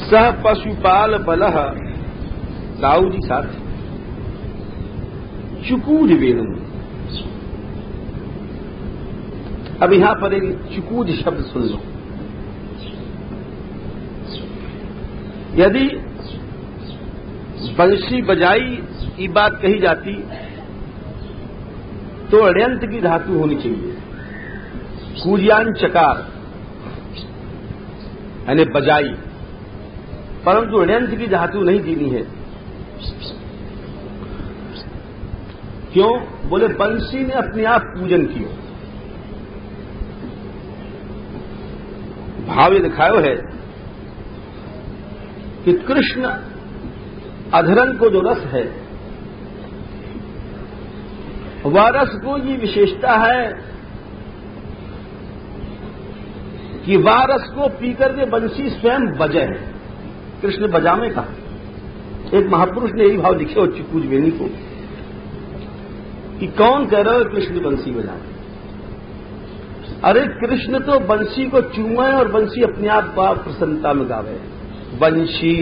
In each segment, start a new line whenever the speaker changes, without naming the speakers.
सह पशुपाल बलह, दाऊ जी साथ चुकूज वेणु। अब यहां पर एक चुकूज शब्द सुन लो। यदि बंशी बजाई की बात कही जाती तो अण्यंत की धातु होनी चाहिए, कूजियान चकार यानी बजाई, परंतु अण्यंत की धातु नहीं दीनी है। क्यों? बोले बंशी ने अपने आप पूजन किया। भाव ये दिखायो है कि कृष्ण अधरन को जो रस है, वह रस को ये विशेषता है कि वह रस को पीकर के बंशी स्वयं बजे है। कृष्ण बजामे का एक महापुरुष ने यही भाव लिखे हो चुकूज वेणी को कि कौन कह रहा है कृष्ण बंशी बजाए। अरे कृष्ण तो बंशी को चूमे और बंशी अपने आप प्रसन्नता में गावे। बंशी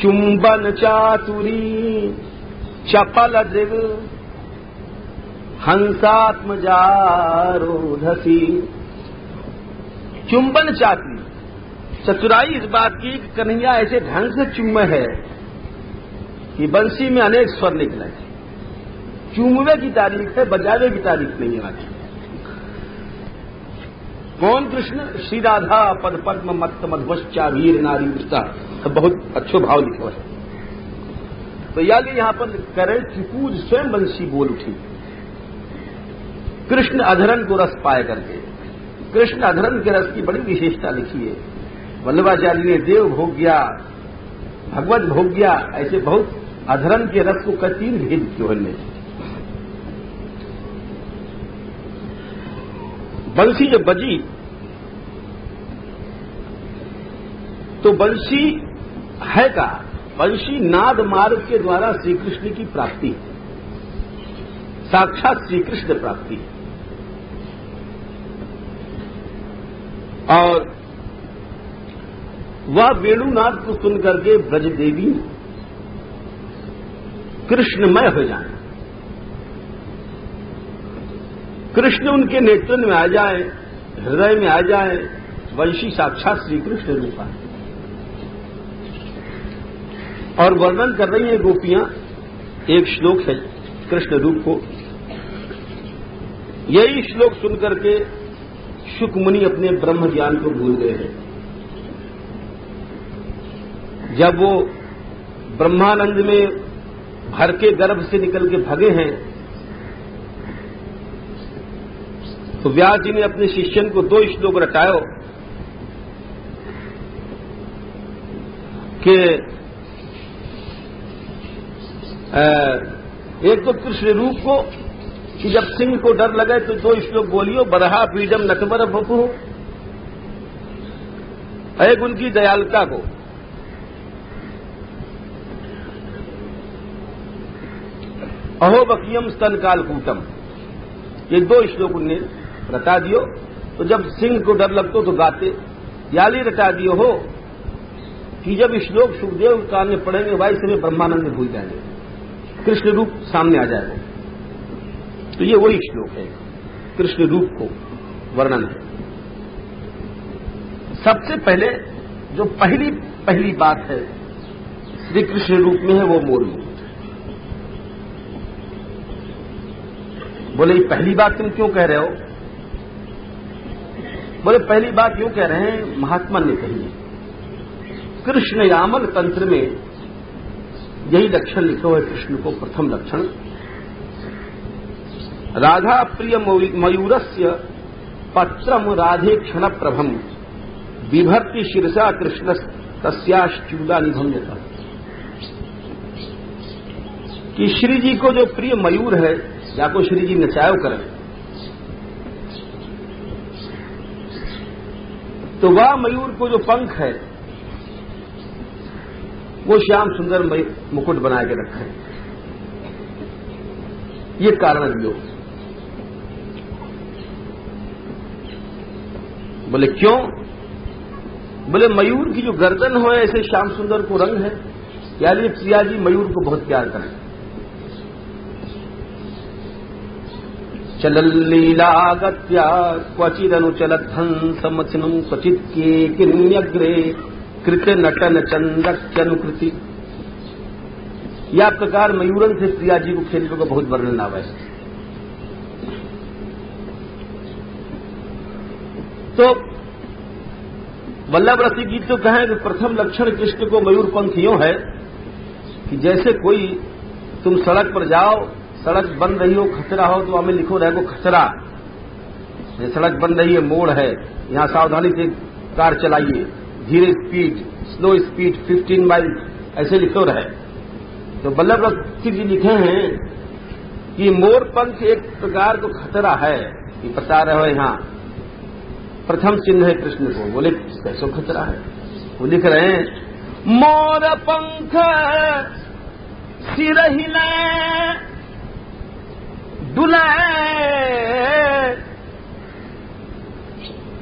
चुंबन चातुरी चपल दृग हंसात्म जारोधसी। चुंबन चातुरी, चतुराई इस बात की कन्हैया ऐसे ढंग से चुम्मे है कि बंशी में अनेक स्वर निकले। चूमवे की तारीफ है, बजावे की तारीफ नहीं है। कौन? कृष्ण। श्री राधा पद पद्म मत्त मध्वश्चा वीर नारी विस्ता, बहुत अच्छो भाव लिखो है। तो यहां पर करे चुकूज स्वयं बंशी बोल उठी कृष्ण अधरन को रस पाए करके। कृष्ण अधरन के रस की बड़ी विशेषता लिखी है वल्लभाचार्य ने। देव भोग्या, भगवत भोग्या, ऐसे बहुत अधरन के रस को तीन भेद किए ने। बंशी जब बजी तो बंशी है का, बंशी नाद मार्ग के द्वारा श्री कृष्ण की प्राप्ति, साक्षात श्री कृष्ण प्राप्ति। और वह वेणुनाद को सुनकर के ब्रज देवी कृष्णमय हो जाए, कृष्ण उनके नेत्र में आ जाए, हृदय में आ जाए, वंशी साक्षात श्री कृष्ण रूप है। और वर्णन कर रही हैं गोपियां, एक श्लोक है कृष्ण रूप को। यही श्लोक सुनकर के शुक मुनि अपने ब्रह्म ज्ञान को भूल गए हैं। जब वो ब्रह्मानंद में भर के गर्भ से निकल के भगे हैं तो व्यास जी ने अपने शिष्यन को दो श्लोक रटायो कि एक तो कृष्ण रूप को कि जब सिंह को डर लगे तो दो श्लोक बोलियो, बरहा पीडम नटवर बपु, एक उनकी दयालुता को। अहो बकियम स्तन काल कूटम, ये दो श्लोक उनने रटा दियो। तो जब सिंह को डर लगतो तो गाते, याली रटा दियो हो कि जब श्लोक सुखदेव कान में पढ़ेंगे भाई समय ब्रह्मानंद में भूल जाएंगे, कृष्ण रूप सामने आ जाएगा। तो ये वही श्लोक है, कृष्ण रूप को वर्णन है। सबसे पहले जो पहली बात है श्री कृष्ण रूप में है वो मोर मुकुट। बोले ये पहली बात तुम क्यों कह रहे हो? बोले पहली बात क्यों कह रहे हैं, महात्मा ने कही है। कृष्ण यामन तंत्र में यही लक्षण लिखा हुआ है कृष्ण को, प्रथम लक्षण। राधा प्रिय मयूरस्य पत्रम राधे क्षण प्रभम बिभर्ति शिरसा कृष्ण तस्याश्चूला निभम्यता। कि श्री जी को जो प्रिय मयूर है, जाको श्री जी नचायो करें, तो वह मयूर को जो पंख है वो श्याम सुंदर मुकुट बना के रखा है। ये कारण दियो। बोले क्यों? बोले मयूर की जो गर्दन हो ऐसे श्याम सुंदर को रंग है, यानी प्रिया जी मयूर को बहुत प्यार करें। चलल लीलागत्या क्वचिदनुचलत हंसमथिनं क्वचित् केकिन्यग्रे कृत नटन चंदक्यनुकृति। यह प्रकार मयूरन से प्रिया जी को खेलने का बहुत वर्णन आवा है। तो वल्लभ रसी गीत तो कहें कि प्रथम लक्षण कृष्ण को मयूर पंख यूं है कि जैसे कोई तुम सड़क पर जाओ, सड़क बन रही हो, खतरा हो, तो हमें लिखो रहेगो खतरा, सड़क बन रही है, मोड़ है, यहां सावधानी से कार चलाइए, धीरे स्पीड, स्लो स्पीड, 15 माइल, ऐसे लिखो रहे। तो वल्लभ रसी जी लिखे हैं कि मोर पंख एक प्रकार को खतरा है, ये बता रहे हो। यहां प्रथम चिन्ह है कृष्ण को। बोले कैसो खतरा है? वो लिख रहे हैं मोर पंख सिर हिले डुले।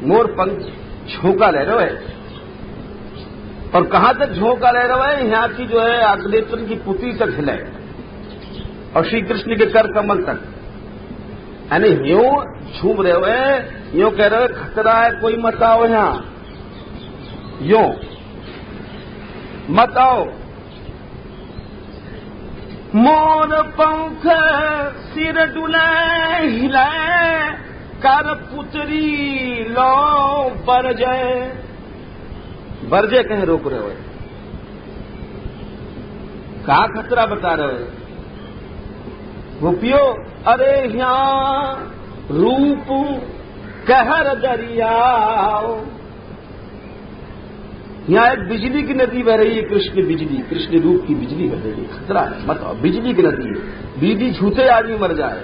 मोर पंख झोंका ले रहे है, और कहां तक झोंका ले रहा है? यहां की जो है अग्लेत्र की पुत्री तक हिले, और श्री कृष्ण के कर कमल तक, यानी यूं झूम रहे हुए, यूं कह रहे हो खतरा है, कोई मत आओ यहां, यूं मत आओ। मोर पंख सिर डुले हिले कर पुत्री लो बरजे। बरजे कहे रोक रहे हो, कहा खतरा बता रहे हो? गोपियो अरे यहां रूप कहर दरियाओ, यहां एक बिजली की नदी बह रही है, कृष्ण बिजली, कृष्ण रूप की बिजली बह रही है, खतरा है, मत आओ। बिजली की नदी है, बिजली छूते आदमी मर जाए।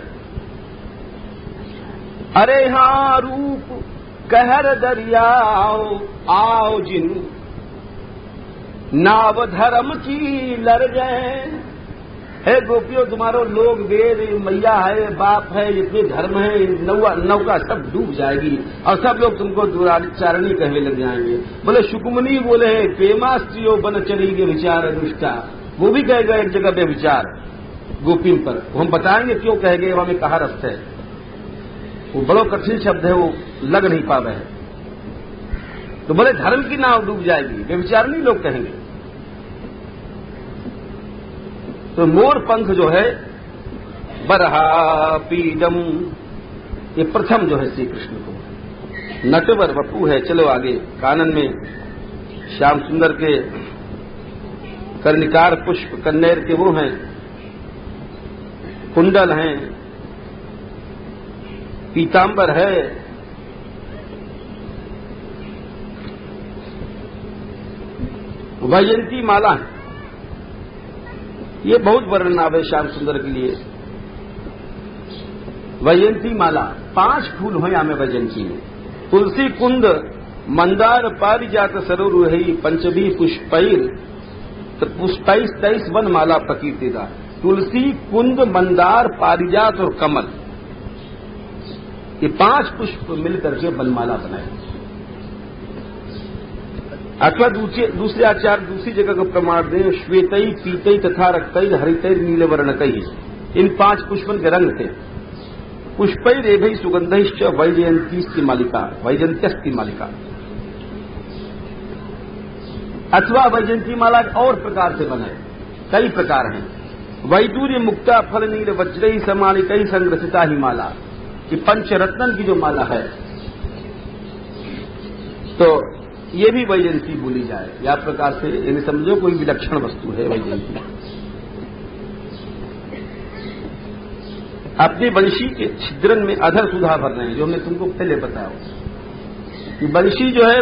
अरे यहां रूप कहर दरियाओ आओ जिन नाव धर्म की लड़ जाए। हे गोपियों, तुम्हारो लोग वेद मैया है, बाप है, इतने धर्म है, नौका सब डूब जाएगी और सब लोग तुमको दुराचारणी कहने लग जाएंगे। बोले शुकुमनी बोले प्रेमा स्त्रियों बन चलेगी विचार दुष्टा, वो भी कहेगा एक जगह पे विचार गोपिन पर। हम बताएंगे क्यों कहेंगे, हमें कहा रस्त है, वो बड़ो कठिन शब्द है, वो लग नहीं पा रहे। तो बोले धर्म की नाव डूब जाएगी, वे विचारणी लोग कहेंगे। तो मोर पंख जो है बरहा पीडम, ये प्रथम जो है श्री कृष्ण को। नटवर वपू है। चलो आगे, कानन में श्याम सुंदर के कर्णिकार पुष्प कन्नेर के वो हैं, कुंडल हैं, पीतांबर है, वैजयंती माला है। ये बहुत वर्णन आवे श्याम सुंदर के लिए। वैजयंती माला 5 फूल हो यहाँ में वैजयंती में। तुलसी कुंद मंदार पारिजात सरोरुहि पंचभी पुष्पैर, तो पुष्पैस 23 वन माला प्रकीर्तिदा। तुलसी कुंद मंदार पारिजात और कमल, ये 5 पुष्प मिलकर के वनमाला बनाए। अथवा दूसरे आचार्य दूसरी जगह का प्रमाण दें, श्वेतई पीतई तथा रक्तई हरितई नील वर्णकई, इन 5 पुष्पन के रंग थे। पुष्पई रेभई सुगंधश्च वैजयंती मालिका, वैजयंत्यस्ति मालिका। अथवा वैजयंती माला और प्रकार से बने, कई प्रकार हैं। वैदूर्य मुक्ता फल नील वज्रई समालिकई संग्रसिता ही माला, कि पंचरत्न की जो माला है, तो ये भी वैजयंती बोली जाए। या प्रकार से यानी समझो कोई विलक्षण वस्तु है वैजयंती। अपनी बंशी के छिद्रन में अधर सुधा भर रहे हैं, जो हमने तुमको पहले बताया कि बंशी जो है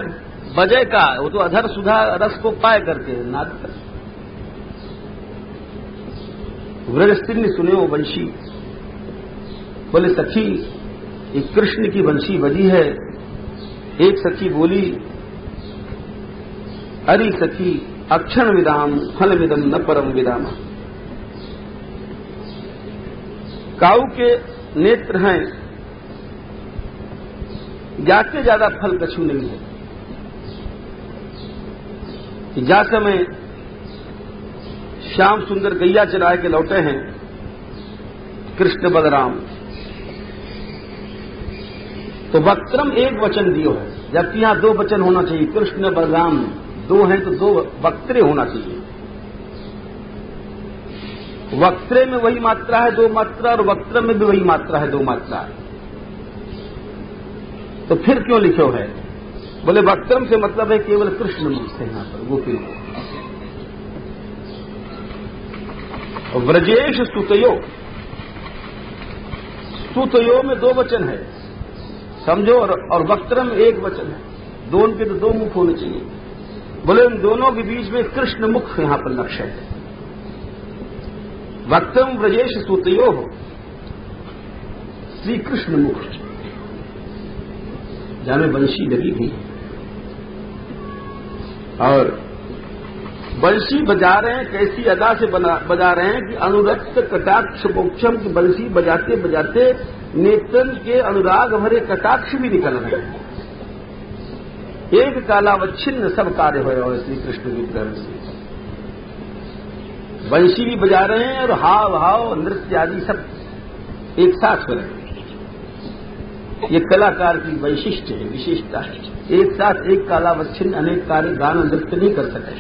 बजय का, वो तो अधर सुधा रस को पाए करके नाद कर। व्रज स्त्री ने सुने वो बंशी, बोले सखी एक कृष्ण की बंशी बजी है। एक सखी बोली अरे सखी अक्षण विदाम फल विदम न परम विदाम। काऊ के नेत्र हैं, जाते ज्यादा फल कछु नहीं है। कि जा समय श्याम सुंदर गैया चरा के लौटे हैं कृष्ण बलराम, तो वक्त्रम एक वचन दियो है, जबकि यहां दो वचन होना चाहिए। कृष्ण बलराम दो हैं तो दो वक्त्रे होना चाहिए। वक्त्रे में वही मात्रा है दो मात्रा, और वक्त्रम में भी वही मात्रा है दो मात्रा है। तो फिर क्यों लिखो है? बोले वक्त्रम से मतलब है केवल कृष्ण मुख से यहां पर गोपी को। व्रजेश स्तुतयो, स्तुतयो में दो वचन है समझो, और वक्त्रम एक वचन है। दोनों के तो दो मुख होने चाहिए। बोले उन दोनों के बीच में कृष्ण मुख यहां पर लक्ष्य है। वक्त्रम व्रजेश स्तुतयो हो, श्री कृष्ण मुख, जहां में बंशी लगी थी और बंशी बजा रहे हैं। कैसी अदा से बजा रहे हैं कि अनुरक्त कटाक्ष मोक्षम की बंशी बजाते बजाते नेत्रन के अनुराग भरे कटाक्ष भी निकल रहे हैं। एक कालावच्छिन्न सब कार्य हो श्री कृष्ण की तरफ से। बंशी भी बजा रहे हैं और हाव भाव नृत्य आदि सब एक साथ हो रहे हैं। ये कलाकार की वैशिष्ट्य है, विशेषता है। एक साथ एक कालावच्छिन्न अनेक कार्य गान और नृत्य नहीं कर सकते।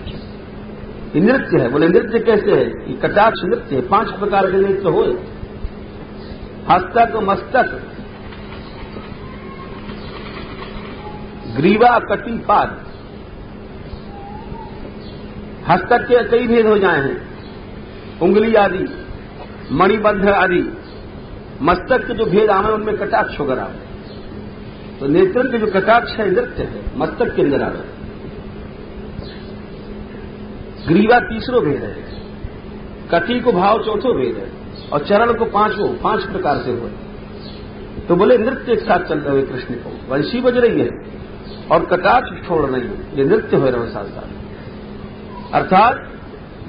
ये नृत्य है। बोले नृत्य कैसे है? ये कटाक्ष नृत्य है। 5 प्रकार के नृत्य हो, हस्तक मस्तक ग्रीवा कटी पाद। हस्तक के कई भेद हो जाए हैं, उंगली आदि, मणिबद्ध आदि। मस्तक के जो भेद आवे उनमें कटाक्ष वगैरह। तो नेत्र के जो कटाक्ष है नृत्य है, मस्तक के अंदर आवे। ग्रीवा तीसरो भेद है, कटी को भाव चौथो भेद है, और चरण को 5 प्रकार से हुए। तो बोले नृत्य एक साथ चल रहे कृष्ण को, वंशी बज रही है और कटाक्ष छोड़ रही है, ये नृत्य हो रहे साथ साथ। अर्थात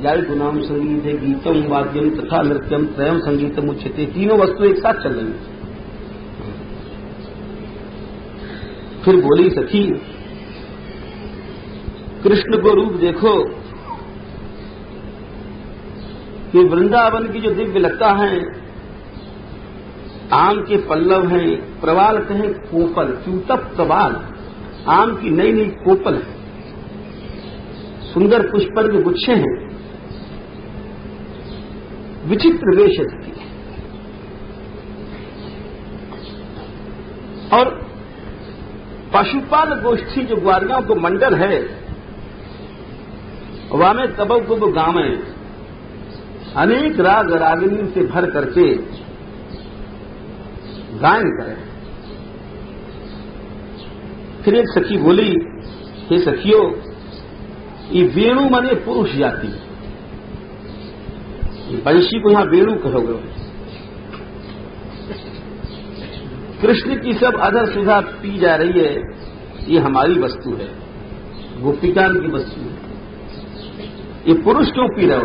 याई गुनाम संगीत है, गीतम वाद्यम तथा नृत्यम त्रयम संगीतम उच्यते। तीनों वस्तु एक साथ चल रही है। फिर बोली सखी कृष्ण को रूप देखो कि वृंदावन की जो दिव्य लता है, आम के पल्लव हैं, प्रवाल कहें कोपल, च्यूतप प्रवाल, आम की नई नई कोपल है, सुंदर पुष्पन के गुच्छे हैं, विचित्र वेश है। और पशुपाल गोष्ठी जो ग्वारियों को मंडल है, वामे तबव को गावे, अनेक राग रागिनी से भर करके गायन करें। फिर एक सखी बोली, हे सखियों, ये वेणु माने पुरुष जाति, बंशी को यहां वेणु कहोगे। कृष्ण की सब अधर सुधा पी जा रही है, ये हमारी वस्तु है, गोपिकान की वस्तु है। ये पुरुष क्यों पी रहे हो?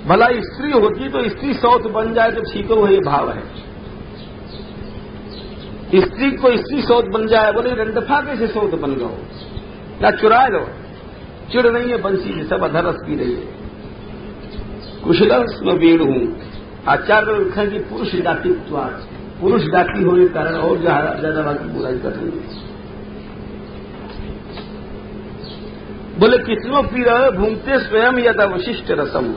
भला स्त्री होती तो स्त्री सौत बन जाए तो ठीक हो, ये भाव है। स्त्री को स्त्री सौत बन जाए, बोले रंडफा कैसे सौत बन गो, या चुरा लो। चिड़ नहीं है बंसी से, सब अधरस पी रही है। कुशलस में वेड़ हूं। आचार्य लिखा कि पुरुष जाति, पुरुष जाति होने के कारण और ज्यादा बाकी बुराई कर रही है। बोले कितनों पी रहे, भूमते स्वयं यद अवशिष्ट रसम।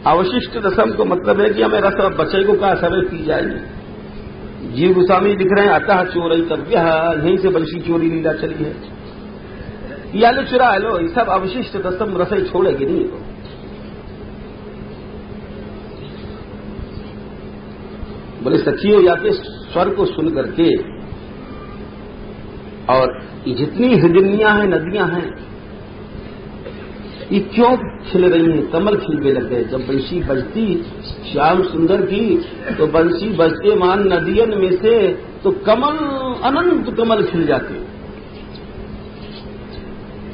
अवशिष्ट रसम को मतलब है कि हमें रस बचे को कहा समय पी जाएगी। जीव गोस्वामी लिख रहे हैं, अतः चोरई तव्य, यहीं से बंशी चोरी लीला चली है। या लो चुरा लो, ये सब अवशिष्ट रसम रसई छोड़ेगी नहीं। तो बोले सखियों, या के स्वर को सुन करके, और जितनी हृदयनियां हैं, नदियां हैं, ये क्यों खिल रही हैं? कमल खिलने लग गए। जब बंशी बजती श्याम सुंदर की, तो बंशी बजते मान नदियन में से तो कमल, अनंत कमल खिल जाते।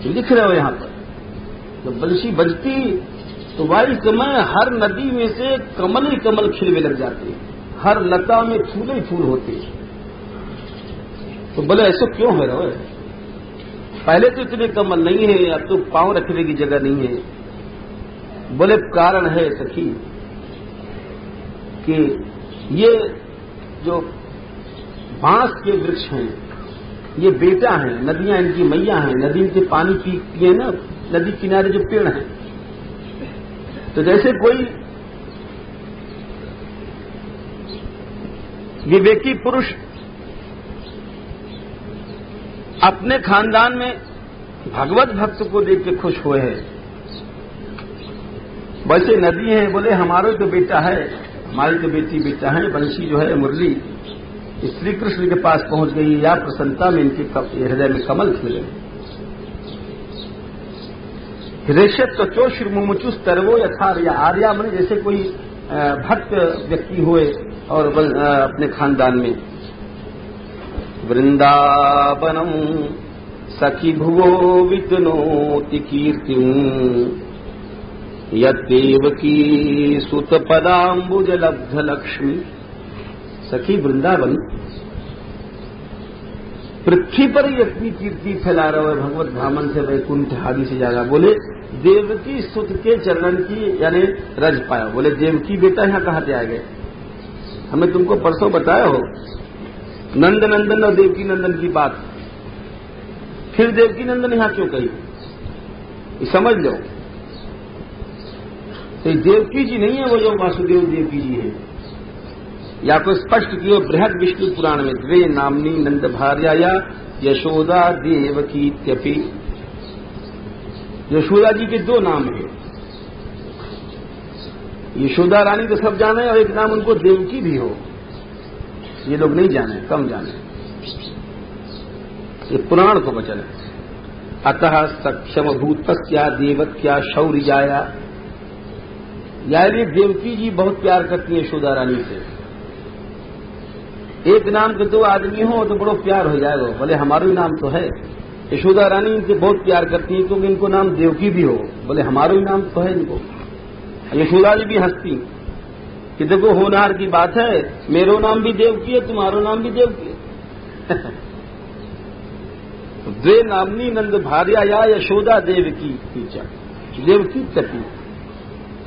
लिख रहे हो यहां पर, जब बंशी बजती तो वाही समय हर नदी में से कमल ही कमल खिलने लग जाते, हर लता में फूल ही फूल होते। तो बोले ऐसा क्यों है? पहले तो इतने कमल नहीं है, अब तो पांव रखने की जगह नहीं है। बोले कारण है सखी कि ये जो बांस के वृक्ष हैं ये बेटा हैं, नदियां इनकी मैया हैं, नदी इनके पानी पीती है ना, नदी किनारे जो पेड़ हैं। तो जैसे कोई विवेकी पुरुष अपने खानदान में भगवत भक्त को देख के खुश हुए हैं, वैसे नदी है। बोले हमारा तो बेटा है, हमारी तो बेटा है। बंशी जो है मुरली श्री कृष्ण के पास पहुंच गई, या प्रसन्नता में इनके हृदय में कमल खिले। हृदय तो श्रीमुचुस तरवो यथार्या, आर्या मन जैसे कोई भक्त व्यक्ति हुए और अपने खानदान में। वृंदावनम सखी भुवो वितनोति कीर्ति यदेवकी सुत पदाम्बुज लब्ध लक्ष्मी। सखी वृंदावन पृथ्वी पर ही अपनी कीर्ति फैला रहा है, भगवत ब्राह्मण से वैकुंठ आदि से ज्यादा। बोले देवकी सुत के चरण की यानी रज पाया। बोले देवकी बेटा यहां कहां से आ गए? हमें तुमको परसों बताया हो नंद नंदन और देवकी नंदन की बात, फिर देवकी नंदन यहां क्यों कही? ये समझ लो, तो देवकी जी नहीं है वो जो वासुदेव देवकी जी है। या कोई स्पष्ट किए बृहद विष्णु पुराण में द्वे नामनी नंद भार्या या यशोदा देवकी त्यपि। यशोदा जी के दो नाम है, यशोदा रानी तो सब जाने और एक नाम उनको देवकी भी हो, ये लोग नहीं जाने, कम जाने। ये पुराण को वचन है। अतः सक्षम भूतस्या देवक्या शौर्याया। यानी देवकी जी बहुत प्यार करती है यशोदा रानी से। एक नाम के दो आदमी हो तो बड़ो प्यार हो जाएगा। बोले हमारा ही नाम तो है। यशोदा रानी इनसे बहुत प्यार करती है क्योंकि इनको नाम देवकी भी हो। बोले हमारा ही नाम तो है इनको। यशोदा जी भी हंसती कि देखो होनहार की बात है, मेरो नाम भी देवकी है, तुम्हारो नाम भी देवकी है। द्वे नामनी नंद भार्या या यशोदा देवकी पीछा देवकी तपी।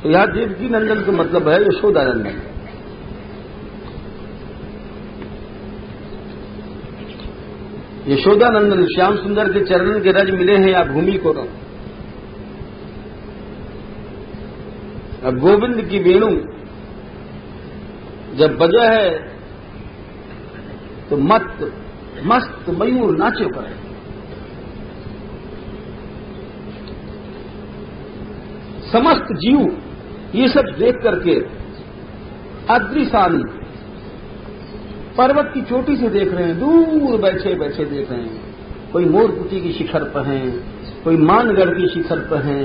तो यहां देवकी नंदन का मतलब है यशोदा नंदन। यशोदा नंदन श्याम सुंदर के चरण के रज मिले हैं या भूमि को। अब गोविंद की वेणु जब बजा है तो मस्त मयूर नाचे करे। समस्त जीव ये सब देख करके अदृशानी पर्वत की चोटी से देख रहे हैं, दूर बैठे बैठे देख रहे हैं। कोई मोरकुटी की शिखर पर हैं, कोई मानगढ़ की शिखर पर हैं,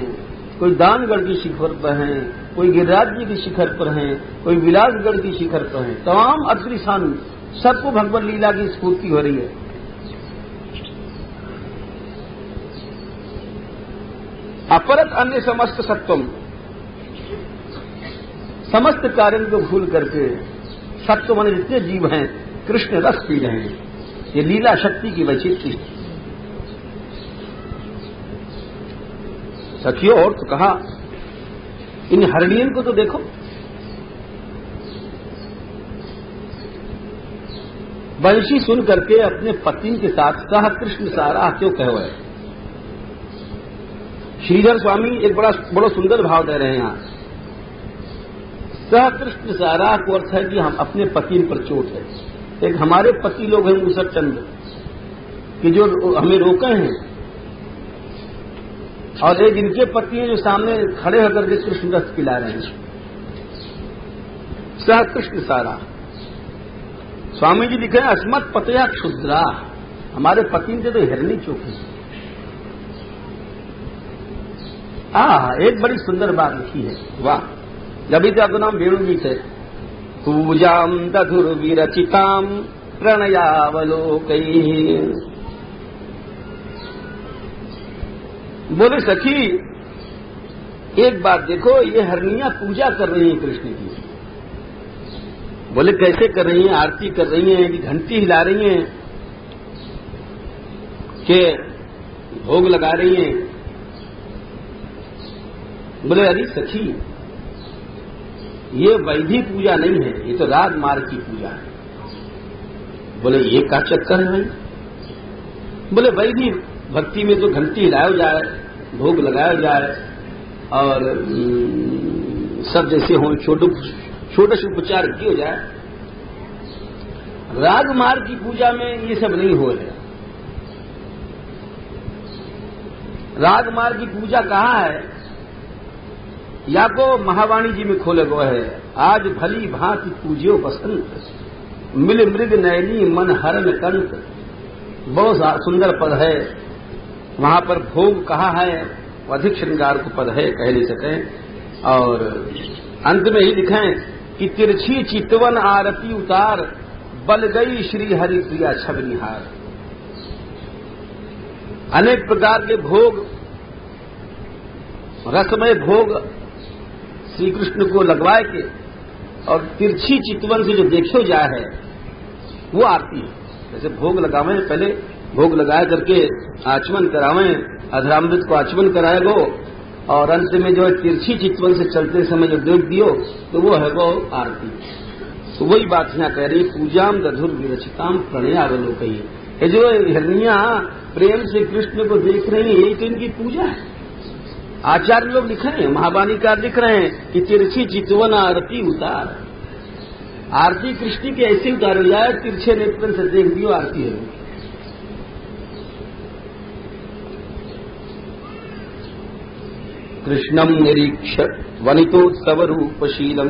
कोई दानगढ़ की शिखर पर हैं, कोई गिरिराज जी की शिखर पर हैं, कोई विलासगढ़ की शिखर पर हैं। तमाम अदृशान सबको भगवत लीला की स्फूर्ति हो रही है। अपरत अन्य समस्त सत्वम, समस्त कार्य को भूल करके सत्व मन जितने जीव हैं कृष्ण रस पी रहे हैं। ये लीला शक्ति की वैचित्री। सखियों और तो कहा इन हरणियन को तो देखो, वंशी सुन करके अपने पति के साथ सह कृष्ण सारा क्यों कहो है। श्रीधर स्वामी एक बड़ा सुंदर भाव दे रहे हैं यहां। सह कृष्ण सारा को अर्थ है कि हम अपने पति पर चोट है। एक हमारे पति लोग हैं मूसर चंद कि जो हमें रोके हैं, और एक इनके पति हैं जो सामने खड़े होकर के कृष्ण रस पिला रहे हैं। सह कृष्ण सारा स्वामी जी लिखे अस्मत् पतया क्षुद्रा, हमारे पति से तो हिरणी चोखी। एक बड़ी सुंदर बात लिखी है, वाह। जब भी आपका नाम वेणु जी थे। पूजाम दधुर्विरचिताम प्रणयावलोकैः। बोले सखी एक बात देखो, ये हरनियां पूजा कर रही हैं कृष्ण की। बोले कैसे कर रही हैं? आरती कर रही हैं कि घंटी हिला रही हैं कि भोग लगा रही हैं। बोले अरे सखी, ये वैधि पूजा नहीं है, ये तो राग मार्ग की पूजा है। बोले ये क्या चक्कर है भाई? बोले वैधि भक्ति में तो घंटी हिलाया जाए, भोग लगाया जाए और सब जैसे हो छोटे से उपचार किए जाए। राग मार्ग की पूजा में ये सब नहीं हो रहा। राग मार्ग की पूजा कहाँ है? या को महावाणी जी में खोले गए है, आज भली भांति पूजियो बसंत, मिल मृग नयनी मन हरण कंत। बहुत सुंदर पद है। वहां पर भोग कहा है, अधिक श्रृंगार को पद है, कह नहीं सके। और अंत में ही लिखें कि तिरछी चितवन आरती उतार, बल गई श्री हरि प्रिया छब निहार। अनेक प्रकार के भोग, रसमय भोग श्री कृष्ण को लगवाए के और तिरछी चितवन से जो देखो जाए है वो आरती है। जैसे भोग लगावे, पहले भोग लगाए करके आचमन करावें, अधरामृत को आचमन कराए गो और अंत में जो है तिरछी चितवन से चलते समय जो देख दियो तो वो है वो आरती। तो वही बात यहाँ कह रही, पूजाम दधुर विरचिताम प्रणयावलोकयी। ये जो हिरनिया प्रेम से कृष्ण को देख रही है, यही तो इनकी पूजा है। आचार्य लोग लिख रहे हैं, महावाणीकार लिख रहे हैं कि तिरछी चितवन आरती उतार। आरती कृष्ण की ऐसे उतार जाए, तिरछे नेत्र से देख दियो आरती है। कृष्णम निरीक्ष वनितोत्सव रूपशीलम।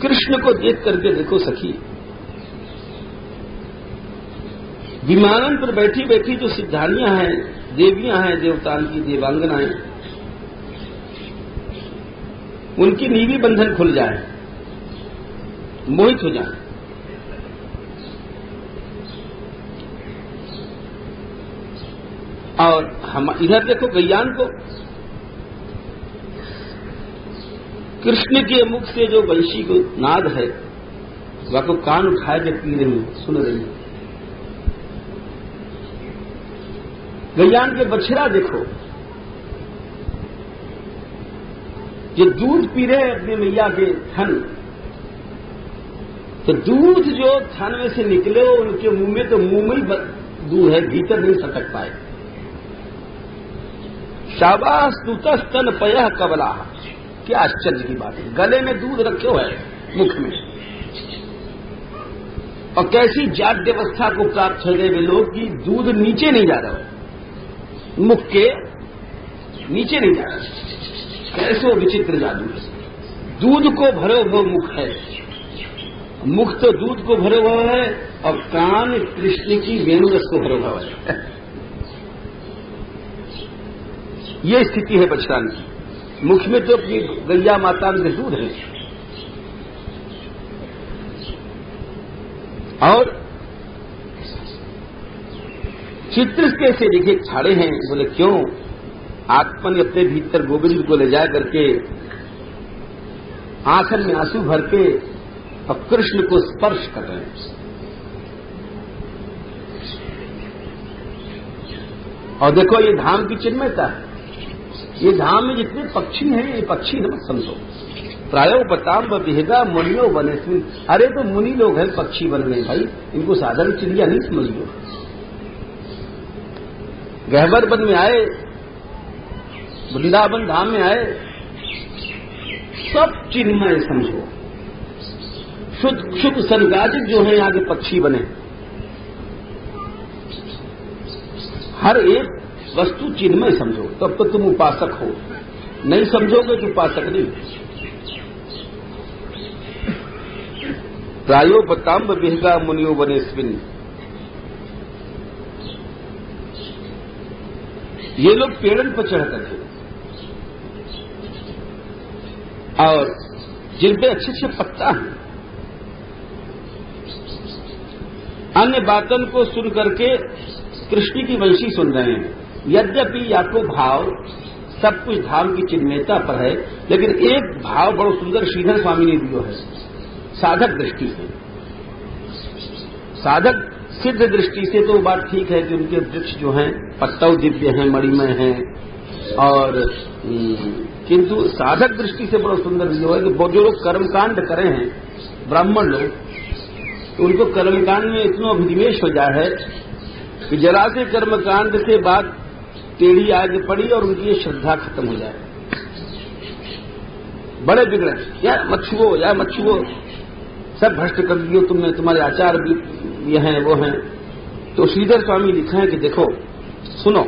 कृष्ण को देख करके देखो सखी, विमानन पर बैठी बैठी जो सिद्धानियां हैं, देवियां हैं, देवताओं की देवांगनाएं, उनकी नीवी बंधन खुल जाए, मोहित हो जाए। और हम इधर देखो गैयान को, कृष्ण के मुख से जो वंशी को नाद है वह को कान उठाए के पी रही, सुन रही। गैयान के बछड़ा देखो, जो दूध पी रहे अपने मैया के थन, तो दूध जो थन में से निकले उनके मुंह में, तो मुंह में ही दूध है, भीतर नहीं सटक पाए। शाबाश तुतस्तन पयः कबला। क्या आश्चर्य की बात है, गले में दूध रखे हुए है मुख में। और कैसी जात व्यवस्था को प्राप्त हो गए वे लोग कि दूध नीचे नहीं जा रहा है, मुख के नीचे नहीं जा रहा। कैसे विचित्र जादू है। दूध को भरे हुए मुख है, मुख तो दूध को भरे हुआ है और कान कृष्ण की वेणुरस को भरे हुआ है। ये स्थिति है बछड़ान की। मुख में तो अपनी गैया माता में दूध है। और चित्र कैसे लिखे छाड़े हैं? बोले क्यों? आत्मन अपने भीतर गोविंद को ले जा करके आंखन में आंसू भर के और कृष्ण को स्पर्श कर रहे हैं। और देखो ये धाम की चिन्मयता है। ये धाम में जितने पक्षी हैं, ये पक्षी न समझो। प्रायो बताम विहेगा मुनियो बने। अरे तो मुनि लोग हैं पक्षी बन रहे भाई, इनको साधारण चिड़िया नहीं समझियो। गहबर वन में आए, वृंदावन धाम में आए, सब चिन्मय समझो। शुद्ध संगाजिक जो है यहाँ के पक्षी बने। हर एक वस्तु चिन्मय समझो, तब तो तुम उपासक हो। नहीं समझोगे तो उपासक नहीं। प्रायो बताम्ब विहगा मुनियो वनेस्विन। ये लोग पेड़न पर चढ़ करके और जिन पे अच्छे अच्छे पत्ता हैं, अन्य बातों को सुन करके कृष्ण की वंशी सुन रहे हैं। यद्यपि याको भाव सब कुछ धाम की चिन्मयता पर है, लेकिन एक भाव बड़ो सुंदर श्रीधर स्वामी ने दियो है, साधक दृष्टि से। साधक सिद्ध दृष्टि से तो बात ठीक है कि उनके वृक्ष जो हैं पट्टव दिव्य हैं, मणिमय हैं, और किंतु साधक दृष्टि से बड़ा सुंदर जो है कि जो लोग कर्मकांड करे हैं ब्राह्मण लोग, तो उनको कर्मकांड में इतना अभिनिवेश हो जाए है कि जरा से कर्मकांड से बात टेढ़ी आगे पड़ी और उनकी ये श्रद्धा खत्म हो जाए, बड़े बिगड़े, या मत छुओ, सब भ्रष्ट कर दियो तुमने, तुम्हारे आचार भी ये हैं वो हैं। तो श्रीधर स्वामी लिखा है कि देखो सुनो,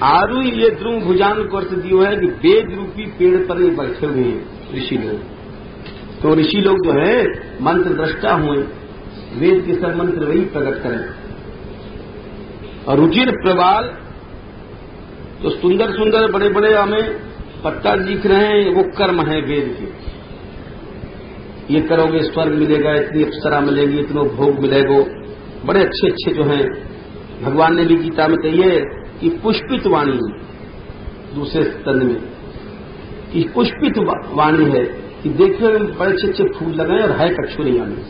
आरु ये द्रुम भुजान को अर्थ दियो है कि वेद रूपी पेड़ पर ये बैठे हुए हैं ऋषि लोग। तो ऋषि लोग जो है मंत्र दृष्टा हुए, वेद के सब मंत्र वही प्रकट करें। और रुचिर प्रवाल, तो सुंदर सुंदर बड़े बड़े हमें पत्ता दिख रहे हैं, वो कर्म है वेद के। ये करोगे स्वर्ग मिलेगा, इतनी अप्सरा मिलेगी, इतना भोग मिलेगा, बड़े अच्छे अच्छे जो हैं। भगवान ने भी गीता में कही है कि पुष्पित वाणी, दूसरे स्तंभ में कि पुष्पित वाणी है कि देखने में बड़े अच्छे अच्छे फूल लगाए और है कछुरिया में,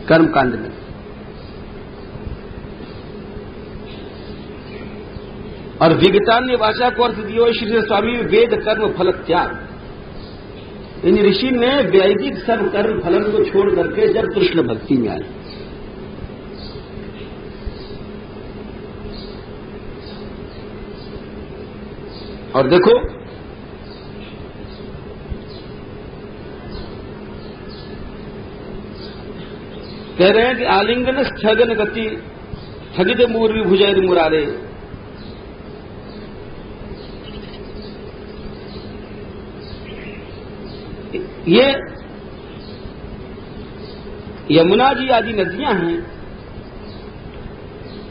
कर्मकांड में। और विगतान्य वाचा को अर्थ दियो श्री स्वामी वेद कर्म फल त्याग। इन ऋषि ने वैदिक सब कर्म फलन को छोड़ करके जब कृष्ण भक्ति में आए, और देखो कह रहे हैं कि आलिंगन स्थगन गति स्थगित मूर्वी भुजैर मुरारे। ये यमुना जी आदि नदियां हैं,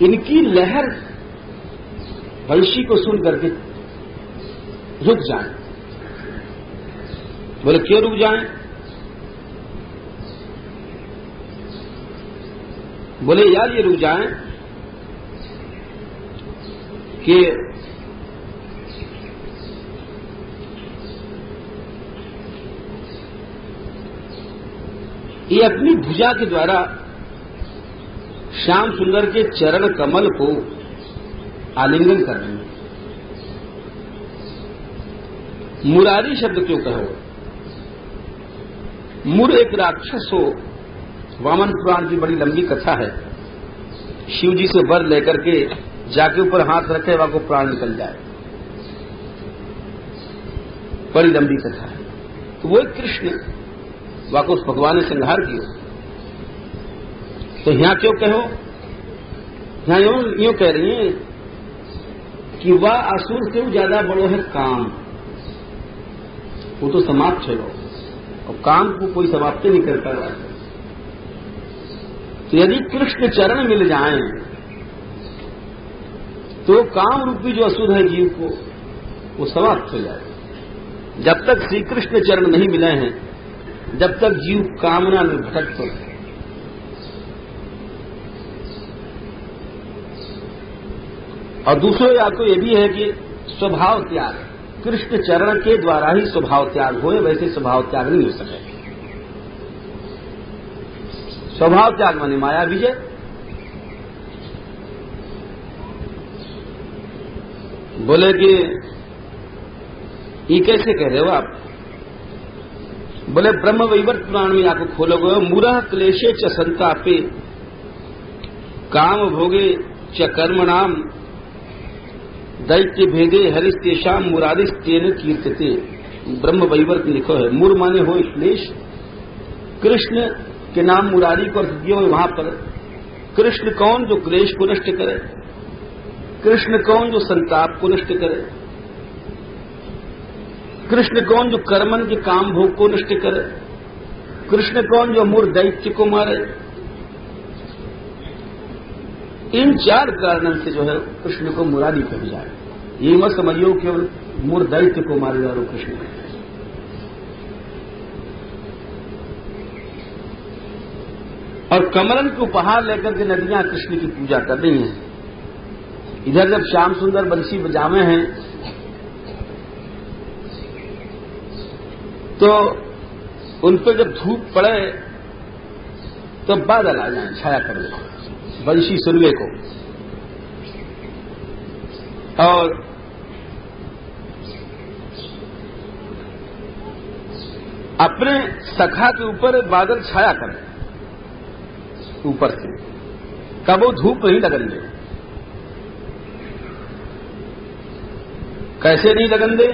इनकी लहर वंशी को सुन करके रुक जाए। बोले क्यों रुक जाएं? बोले यार ये रुक जाएं कि ये अपनी भुजा के द्वारा श्याम सुंदर के चरण कमल को आलिंगन कर रहे हैं। मुरारी शब्द क्यों कहो? मुर एक राक्षस हो, वामन पुराण की बड़ी लंबी कथा है। शिव जी से वर लेकर के जाके ऊपर हाथ रखे वहां को प्राण निकल जाए, बड़ी लंबी कथा है। तो वो एक कृष्ण वाको उस भगवान ने संहार किया। तो यहां क्यों कहो? यहां यूं कह रही है कि वह असुर से ज्यादा बड़ो है काम, वो तो समाप्त है, और काम को कोई समाप्त नहीं कर पा रहा है। तो यदि कृष्ण चरण मिल जाएं तो काम रूपी जो असुर है जीव को, वो समाप्त हो जाए। जब तक श्री कृष्ण चरण नहीं मिले हैं, जब तक जीव कामना में भटकता है। और दूसरा या तो यह भी है कि स्वभाव त्याग, कृष्ण चरण के द्वारा ही स्वभाव त्याग होए, वैसे स्वभाव त्याग नहीं हो सके। स्वभाव त्याग माने माया विजय। बोले कि ये कैसे कह रहे हो आप? बोले ब्रह्म वैवर्त पुराण में आपको खोलोगे, मूरह क्लेशे च संतापे काम भोगे च कर्मणाम दैत्य भेदे हरिस्तेषाम मुरारिस्तेन कीर्तते। ब्रह्म वैवर्त लिखो है। मूर माने हो क्लेश, कृष्ण के नाम मुरारी को अर्थ दियो वहां पर। कृष्ण कौन? जो क्लेश को नष्ट करे। कृष्ण कौन? जो संताप को नष्ट करे। कृष्ण कौन? जो कर्मन के काम भोग को नष्ट करे। कृष्ण कौन? जो मूर दैत्य को मारे। इन चार कारणों से जो है कृष्ण को मुरारी कही जाए। ये मत समझियो केवल मूर दैत्य को मारे जा रहे कृष्ण। और कमलन को उपहार लेकर के नदियां कृष्ण की पूजा कर रही हैं। इधर जब श्याम सुंदर बंसी बजावे हैं तो उन पर जब धूप पड़े तो बादल आ जाए, छाया कर दे वंशी सुरवे को, और अपने सखा के ऊपर बादल छाया करे ऊपर से, कब वो धूप नहीं लगन दे। कैसे नहीं लगन दे?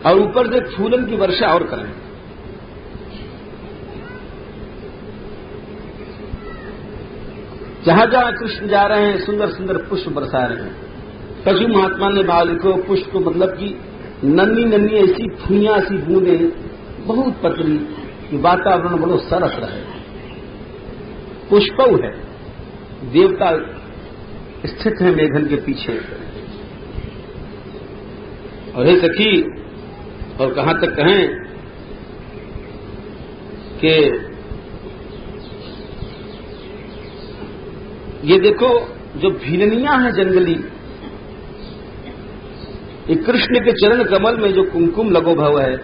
और ऊपर से फूलन की वर्षा और करें। जहां जहां कृष्ण जा रहे हैं सुंदर सुंदर पुष्प बरसा रहे हैं। कछु महात्मा ने भाव लिखो, पुष्प को मतलब कि नन्ही नन्ही ऐसी फुइयां सी बूंदे बहुत पतली कि वातावरण बड़ो सरस रहे। पुष्पऊ है, देवता स्थित है मेघन के पीछे। और हे सखी, और कहां तक कहें कि ये देखो जो भीलनियां हैं जंगली, ये कृष्ण के चरण कमल में जो कुमकुम लगो भव है,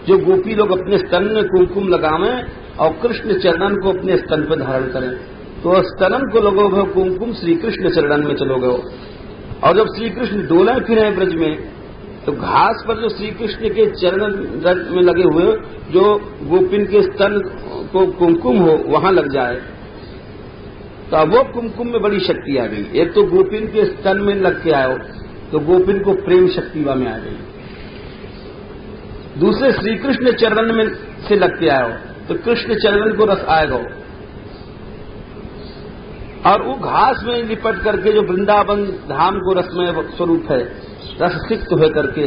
जो गोपी लोग अपने स्तन में कुमकुम लगावें और कृष्ण चरणन को अपने स्तन पर धारण करें, तो स्तनन को लगो भव कुमकुम श्री कृष्ण चरणन में चलो गयो। और जब श्री कृष्ण डोले फिरे ब्रज में, तो घास पर जो श्री कृष्ण के चरण में लगे हुए जो गोपिन के स्तन को कुमकुम हो वहां लग जाए, तो अब वो कुमकुम में बड़ी शक्ति आ गई। एक तो गोपिन के स्तन में लग के आयो तो गोपिन को प्रेम शक्ति में आ गई, दूसरे श्री कृष्ण चरण में से लग के आयो तो कृष्ण चरण को रस आएगा। और वो घास में लिपट करके जो वृंदावन धाम को रसमय स्वरूप है, रस सिक्त हो करके,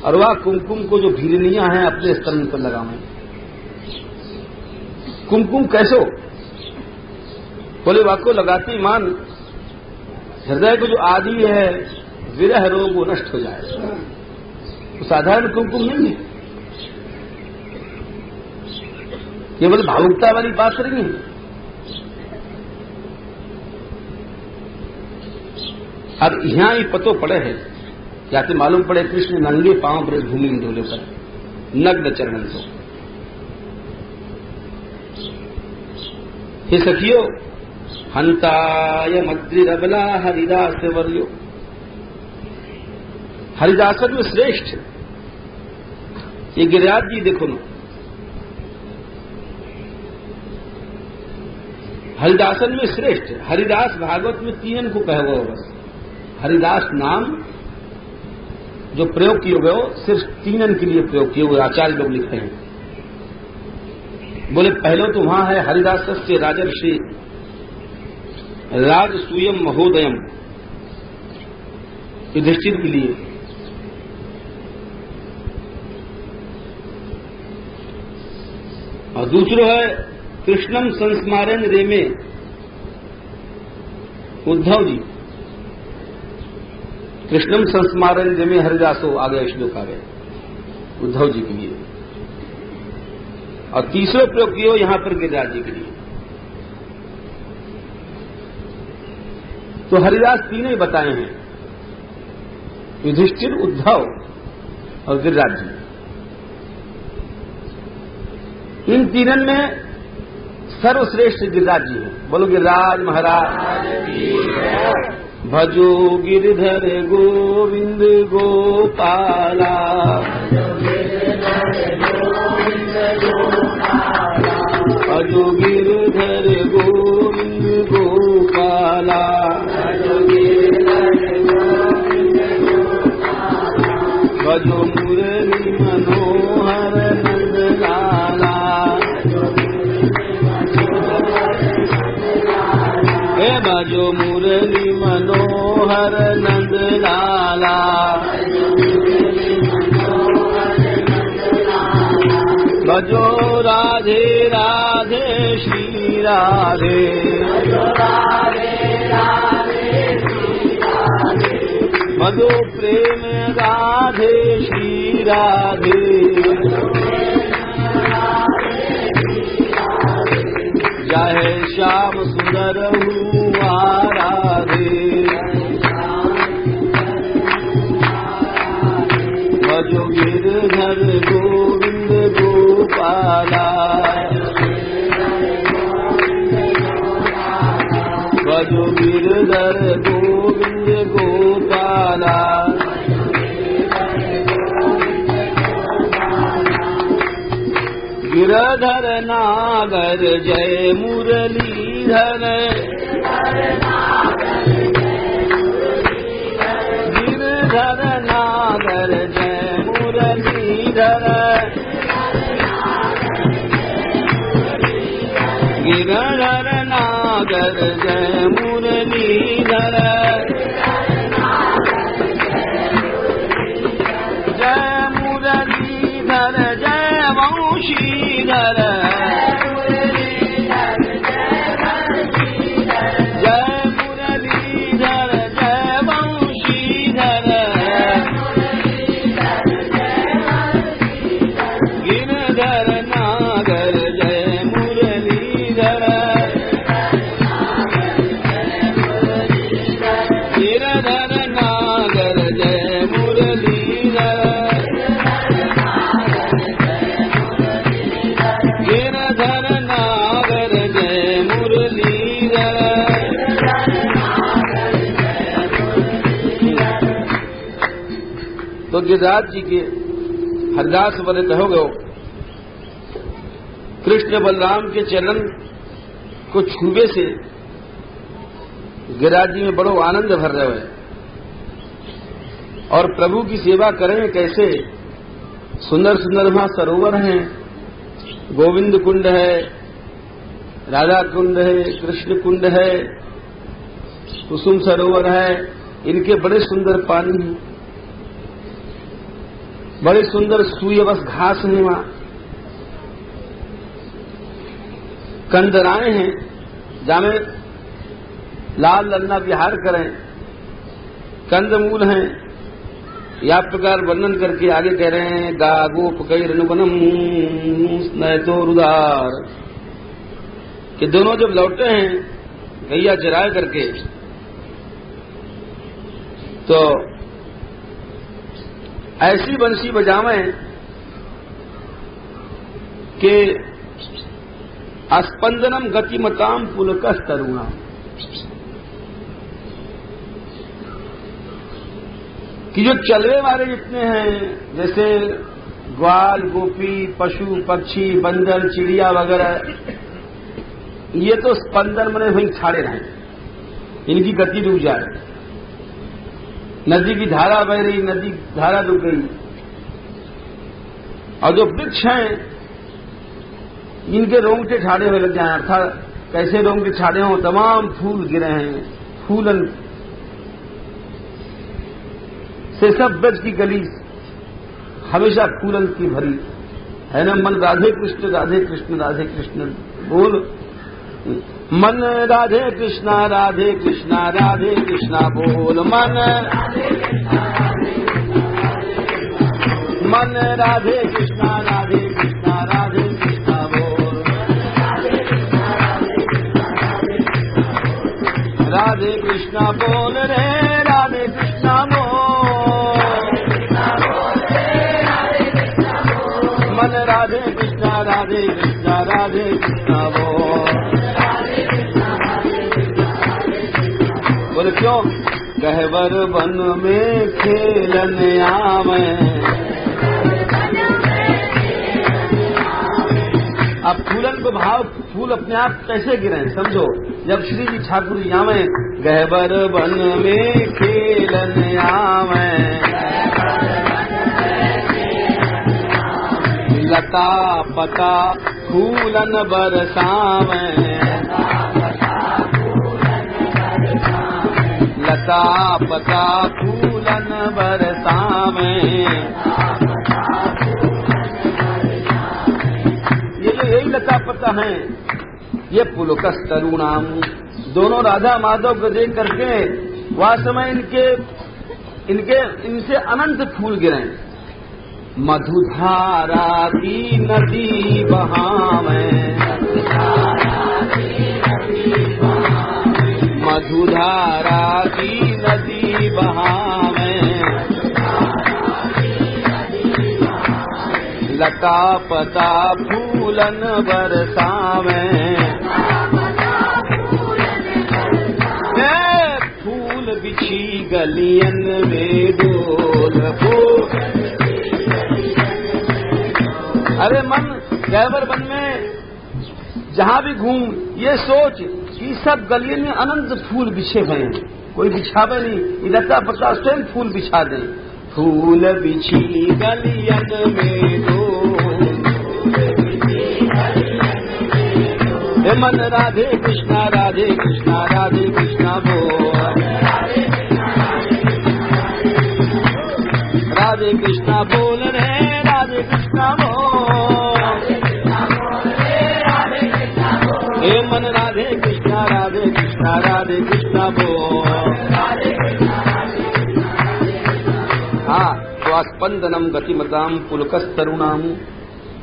और वह कुमकुम को जो भीलनियां हैं अपने स्तन पर लगावें। कुमकुम कैसो? बोले वाको लगाती मान हृदय को जो आदि है विरह रोग वो नष्ट हो जाए। तो साधारण कुमकुम नहीं है, केवल भावुकता वाली बात नहीं है। अब यहां ही पतो पड़े है, या तो मालूम पड़े कृष्ण नंगे पांव ब्रजभूमि में डोले पर नग्न चरणन तो। हे सखियो, हंताय मद्रिरबला हरिदास वर्यो, हरिदासन में श्रेष्ठ ये गिरिराज जी देखो ना, हरिदासन में श्रेष्ठ। हरिदास भागवत में तीन को कहे गो, बस हरिदास नाम जो प्रयोग किए गए सिर्फ तीनन के लिए प्रयोग किए हुए आचार्य लोग लिखते हैं। बोले पहले तो वहां है हरिदास से राजर्षि राजसूयम महोदयम युधिष्ठिर के लिए, और दूसरो है कृष्णम संस्मारन रेमे उद्धव जी। कृष्णम संस्मारन रेमे हरिदासो आगे श्लोक आ गए उद्धव जी के लिए, और तीसरा प्रयोग किया यहां पर गिरिराज जी के लिए। तो हरिदास तीनों ही बताए हैं, युधिष्ठिर, उद्धव और गिरिराज जी। इन तीनन में सर्वश्रेष्ठ गिरिराज जी हैं। बोलो गिरिराज महाराज। भजो गिरिधर गोविंद गोपाला, भजो गिरिधर गोविंद गोपाला, भजो मुरली मनोहर नंदलाला, हे भजो मुरली मनोहर नंदलाला, भजो राधे राधे श्री राधे, भजो प्रेम राधे श्री राधे, जय श्याम सुंदर हुआ राधे, भजो गिरधर गोविंद गोपाला, भजो गिरधर गोविंद गोपाला गिरधर नागर जय मुरलीधर गिरधर नागर जय मुरलीधर गिरधर नागर जय मुरलीधर जय मुरलीधर जय वंशीधर जय मुरलीधर जय वंशीधर गिरधर नागर जय मुरलीधर गिरधर नागर जय मुरलीधर गिरधर नागर जय मुरलीधर। तो गिरिराज जी के हरदास वर्णित हो गए। कृष्ण बलराम के चरण को छूबे से गिरिराज जी में बड़ो आनंद भर रहे हैं और प्रभु की सेवा करें कैसे। सुंदर सुंदर वहां सरोवर हैं, गोविंद कुंड है, राधा कुंड है, कृष्ण कुंड है, कुसुम सरोवर है, इनके बड़े सुंदर पानी हैं, बड़े सुंदर सूर्यवश घास हैं, वहां कंदराएं हैं जहां में लाल लन्ना विहार करें, कंदमूल हैं। या प्रकार वर्णन करके आगे कह रहे हैं गा गोप कैरनुवनम स्नैतो रुदार कि दोनों जब लौटे हैं गैया चराए करके तो ऐसी बंसी बजावें कि अस्पंदनम गतिमताम पुलकस तरुणा कि जो चलवे वाले जितने हैं जैसे ग्वाल गोपी पशु पक्षी बंदर चिड़िया वगैरह, ये तो स्पंदन में वहीं छाड़े रहे, इनकी गति रुक जाए। नदी की धारा बह रही, नदी धारा रुक गई। और जो वृक्ष हैं इनके रोंगटे छाड़े हुए लग जाए, अर्थात कैसे रोंगटे छाड़े हों, तमाम फूल गिरे हैं, फूलन से सब ब्रज की गली हमेशा फूलन की भरी है ना। मन राधे कृष्ण राधे कृष्ण राधे कृष्ण बोल, मन राधे कृष्णा राधे कृष्णा राधे कृष्णा बोल, मन राधे कृष्णा राधे कृष्णा राधे कृष्णा बोल, राधे कृष्णा बोल रे राधे कृष्णा बोल, मन राधे कृष्णा राधे कृष्णा राधे कृष्णा बोल। बोले क्यों? गहवर वन में खेलन आवे, अब फूलन को भाव फूल अपने आप कैसे गिरे समझो। जब श्री जी ठाकुर जी आवे, गहवर वन में खेलन आवे, लता पता फूलन बरसावे, लता पता फूलन बरसावे। ये जो यही लता पता है ये पुलकस तरुणाम, दोनों राधा माधव को देख करके वास्तव इनसे अनंत फूल गिरे। मधुधारा की नदी बहावे, मधुधारा की नदी बहावे, लता पता फूलन बरसावे। बिछी गलियन में डोल फूल। अरे मन गैवर वन में जहां भी घूम ये सोच कि सब गलियन में अनंत फूल बिछे हुए हैं, कोई बिछावे नहीं, लता पता स्वयं फूल बिछा दें। फूल बिछी गलियन में डोल, हे मन राधे कृष्णा राधे कृष्णा राधे कृष्णा बोल। राधे कृष्णा बोल रे राधे कृष्णा बोल, हे मन राधे कृष्णा राधे कृष्णा बोल। हाँ, तो स्पंदनम गतिमताम पुलकस्तरुणाम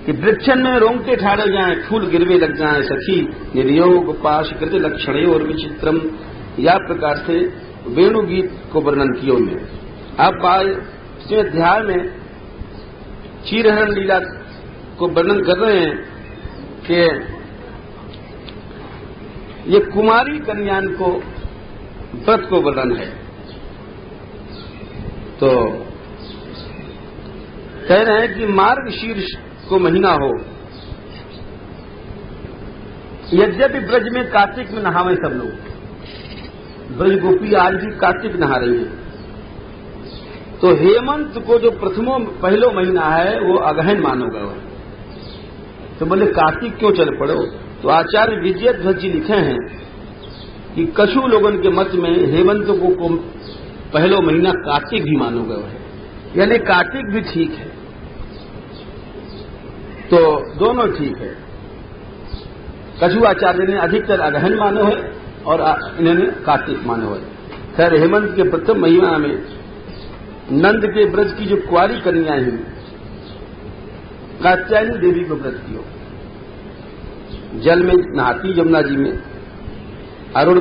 कि वृक्षन में रोंगटे ठाड़े जाएं, फूल गिरवे लग जाएं। सखी निर्योग पाश कृत लक्षणे और विचित्रम, या प्रकार से वेणु गीत को वर्णन कियो में। आप इसमें अध्याय में क्षीरहरण लीला को वर्णन कर रहे हैं कि ये कुमारी कन्यान को व्रत को वर्णन है। तो कह रहे हैं कि मार्गशीर्ष को महीना हो, यद्यपि ब्रज में कार्तिक में नहावे सब लोग, ब्रज गोपी आज भी कार्तिक नहा रही है। तो हेमंत को जो पहलो महीना है वो अगहन मानोगा। तो बोले कार्तिक क्यों चल पड़ो? तो आचार्य विजयध्वज जी लिखे हैं कि कछु लोगन के मत में हेमंत को पहलो महीना कार्तिक भी मानोगा, यानी कार्तिक भी ठीक है। तो दोनों ठीक है। कछु आचार्य ने अधिकतर अगहन मानो है और इन्होंने कार्तिक मानो है। खैर, हेमंत के प्रथम महीना में नंद के ब्रज की जो कुंवारी कन्याएं हुई, कात्यायनी देवी को व्रत कियो, जल में नहाती यमुना जी में अरुण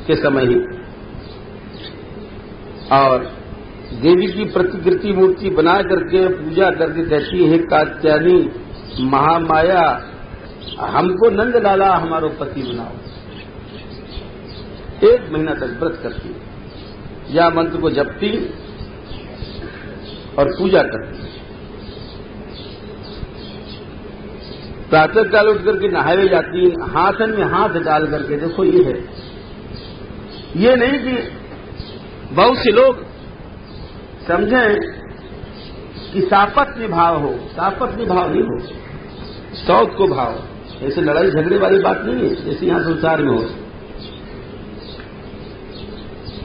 के समय ही, और देवी की प्रतिकृति मूर्ति बना करके पूजा करके कहती है, कात्यायनी महामाया हमको नंद लाला हमारो पति बनाओ। 1 महीना तक व्रत करती, या मंत्र को जपती और पूजा करती। प्रातः काल उठ करके नहाए जाती, हाथन में हाथ डाल करके। देखो ये है, ये नहीं कि बहुत से लोग समझें कि सापत्य भाव हो, सापत्य भाव नहीं हो, सौत को भाव। ऐसे लड़ाई झगड़े वाली बात नहीं है जैसे यहां संसार में हो,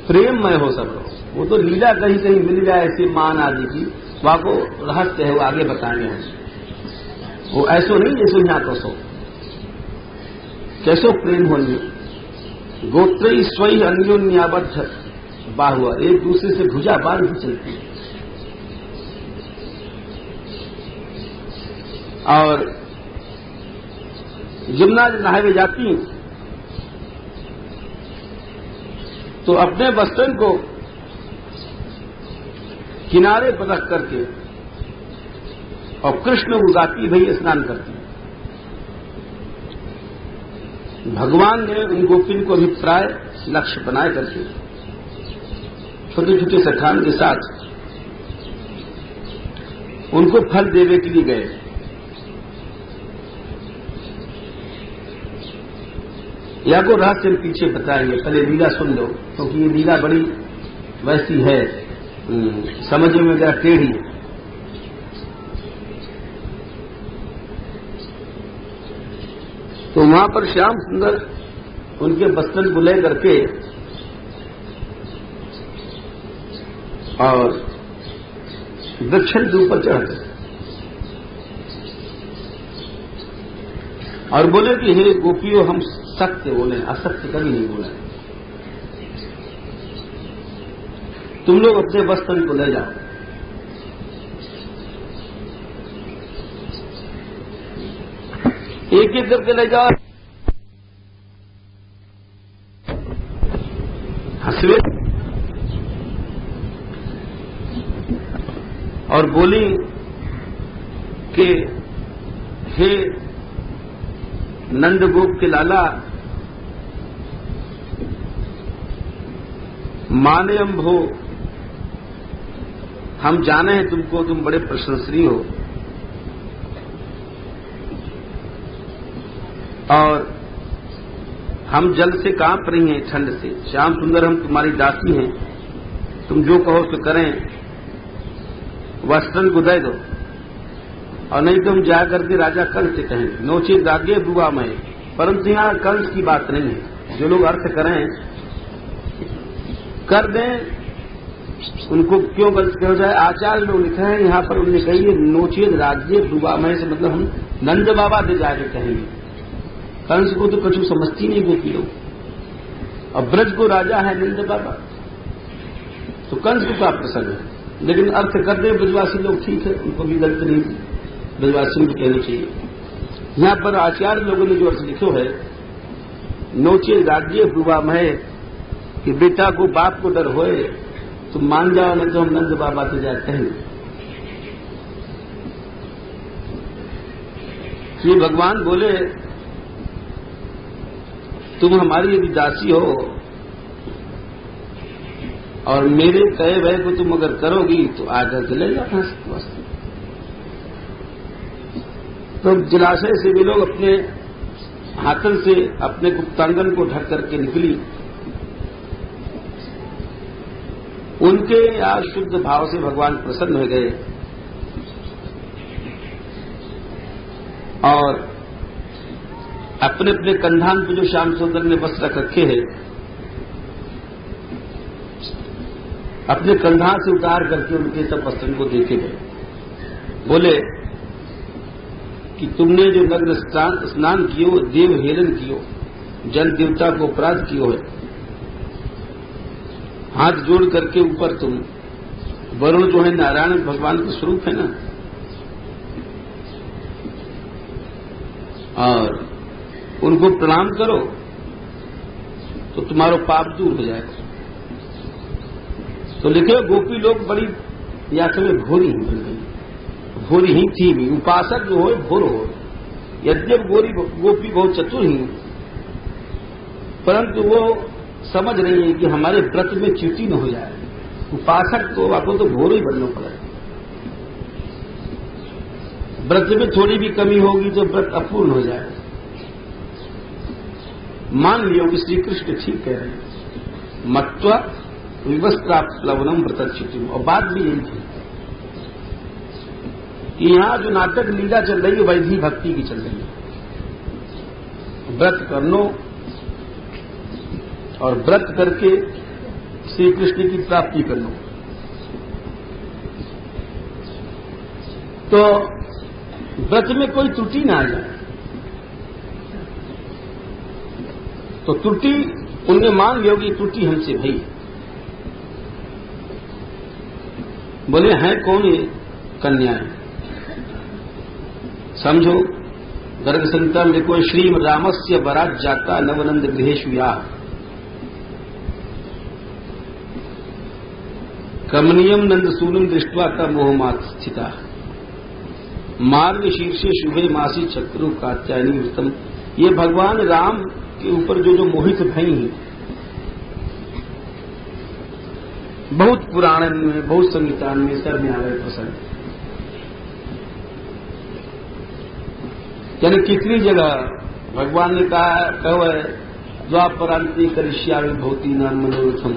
प्रेममय हो सब लोग। वो तो लीला कहीं कहीं मिल जाए ऐसी मान आदि की, वहां को रहस्य है, वो आगे बताएंगे हम। वो ऐसो नहीं जैसो यहां तो सो कैसो प्रेम होने, गोत्री स्वयं अन्योन्याबद्ध बाहुआ, एक दूसरे से भुजा बांध भी चलती है। और यमुना नहावे जाती तो अपने वस्त्रन को किनारे पर रख करके और कृष्ण को गाती भई स्नान करती। भगवान ने उन गोपिन को अभिप्राय लक्ष्य बनाए करके छोटे छोटे सठान के साथ उनको फल देने के लिए गए। या को रहस्य पीछे बताएंगे, पहले लीला सुन लो, क्योंकि ये लीला बड़ी वैसी है, समझने में जरा टेढ़ी है। तो वहां पर श्याम सुंदर उनके बस्तन को ले करके और दक्षिण के ऊपर चढ़ गए और बोले कि हे गोपियों, हम सत्य बोले, असत्य कभी नहीं बोले। तुम लोग अपने वस्त्र को ले जाओ। एक एक करके ले जाओ। हंसवे और बोली कि हे नंद गोप के लाला, माने अम्भो, हम जाने हैं तुमको, तुम बड़े प्रशंसनीय हो, और हम जल से कांप रही हैं, ठंड से। श्याम सुंदर, हम तुम्हारी दासी हैं, तुम जो कहो तो करें, वस्त्रन को दे दो, और नहीं तो हम जा करके राजा कंस से कहेंगे। नोचे दागे बुआ में, परंतु यहां कंस की बात नहीं है। जो लोग अर्थ करें कर दें, उनको क्यों कंस कहा जाए। आचार्य लोग लिखे हैं यहां पर, उन्होंने कही है नोचेद राज्य डुबामय से मतलब हम नंद बाबा से जाके कहेंगे। कंस को तो कछु समझती नहीं गोपी लोग, और ब्रज को राजा है नंद बाबा, तो कंस को क्या प्रसंग है। लेकिन अर्थ कर दे ब्रजवासी लोग, ठीक है, उनको भी गलत नहीं, ब्रजवासी को कहना चाहिए। यहां पर आचार्य लोगों ने जो अर्थ लिखो है, नोचे राज्य डुबामय, कि बेटा को बाप को डर होए तो मान जाओ, नहीं तो हम नंद बाबा से जाते हैं। ये भगवान बोले तुम हमारी यदि दासी हो और मेरे कहे भय को तुम अगर करोगी तो आकर के ले जाना वास्तव। तो जलाशय से भी लोग अपने हाथन से अपने गुप्तांगन को ढक करके निकली। उनके या शुद्ध भाव से भगवान प्रसन्न हो गए और अपने अपने कंधान पे जो श्याम सुंदर ने वस्त्र रख रखे हैं, अपने कंधा से उतार करके उनके सब वस्त्र को देखे गए। बोले कि तुमने जो नग्न स्नान कियो, देव हेलन कियो, जन देवता को अपराध कियो है, हाथ जोड़ करके ऊपर तुम, वरुण जो है नारायण भगवान के स्वरूप है ना, और उनको प्रणाम करो तो तुम्हारा पाप दूर हो जाएगा। तो लिखे गोपी लोग बड़ी या समय भोरी ही बन गई, भोरी ही थी भी। उपासक जो हो भोर हो, यद्यप गोपी बहुत चतुर ही, परंतु वो समझ रही है कि हमारे व्रत में च्युति न हो जाए। उपासक तो आपको तो भोर ही बनना पड़ेगा, व्रत में थोड़ी भी कमी होगी तो व्रत अपूर्ण हो जाएगा। मान लियो कि श्री कृष्ण ठीक कह रहे हैं, मत्वा विवस्त्राप्लवनम व्रतच्युतिम। और बात भी यही थी कि यहां जो नाटक लीला चल रही है वैधि भक्ति की चल रही है। व्रत कर लो और व्रत करके श्री कृष्ण की प्राप्ति कर लो। तो व्रत में कोई त्रुटि ना आ जाए। तो त्रुटि उनने मान लिया कि त्रुटि हमसे भई। बोले हैं कौन ये कन्याएं, समझो। गर्ग संहिता में कोई श्री रामस्य बरात जाता नवनंद गृहेषु या, कमनीयम नंदसूनम दृष्टवा का मोहमात स्थिता, मार्ग शीर्षे शुभे मासी चक्रु कात्यायनी वृतम। ये भगवान राम के ऊपर जो मोहित भई हैं, बहुत पुराण में, बहुत संहिता में सर में आ गए प्रसंग। यानी कितनी जगह भगवान ने कहा द्वापरांति करिष्यामि भवती नाम मनोरथम,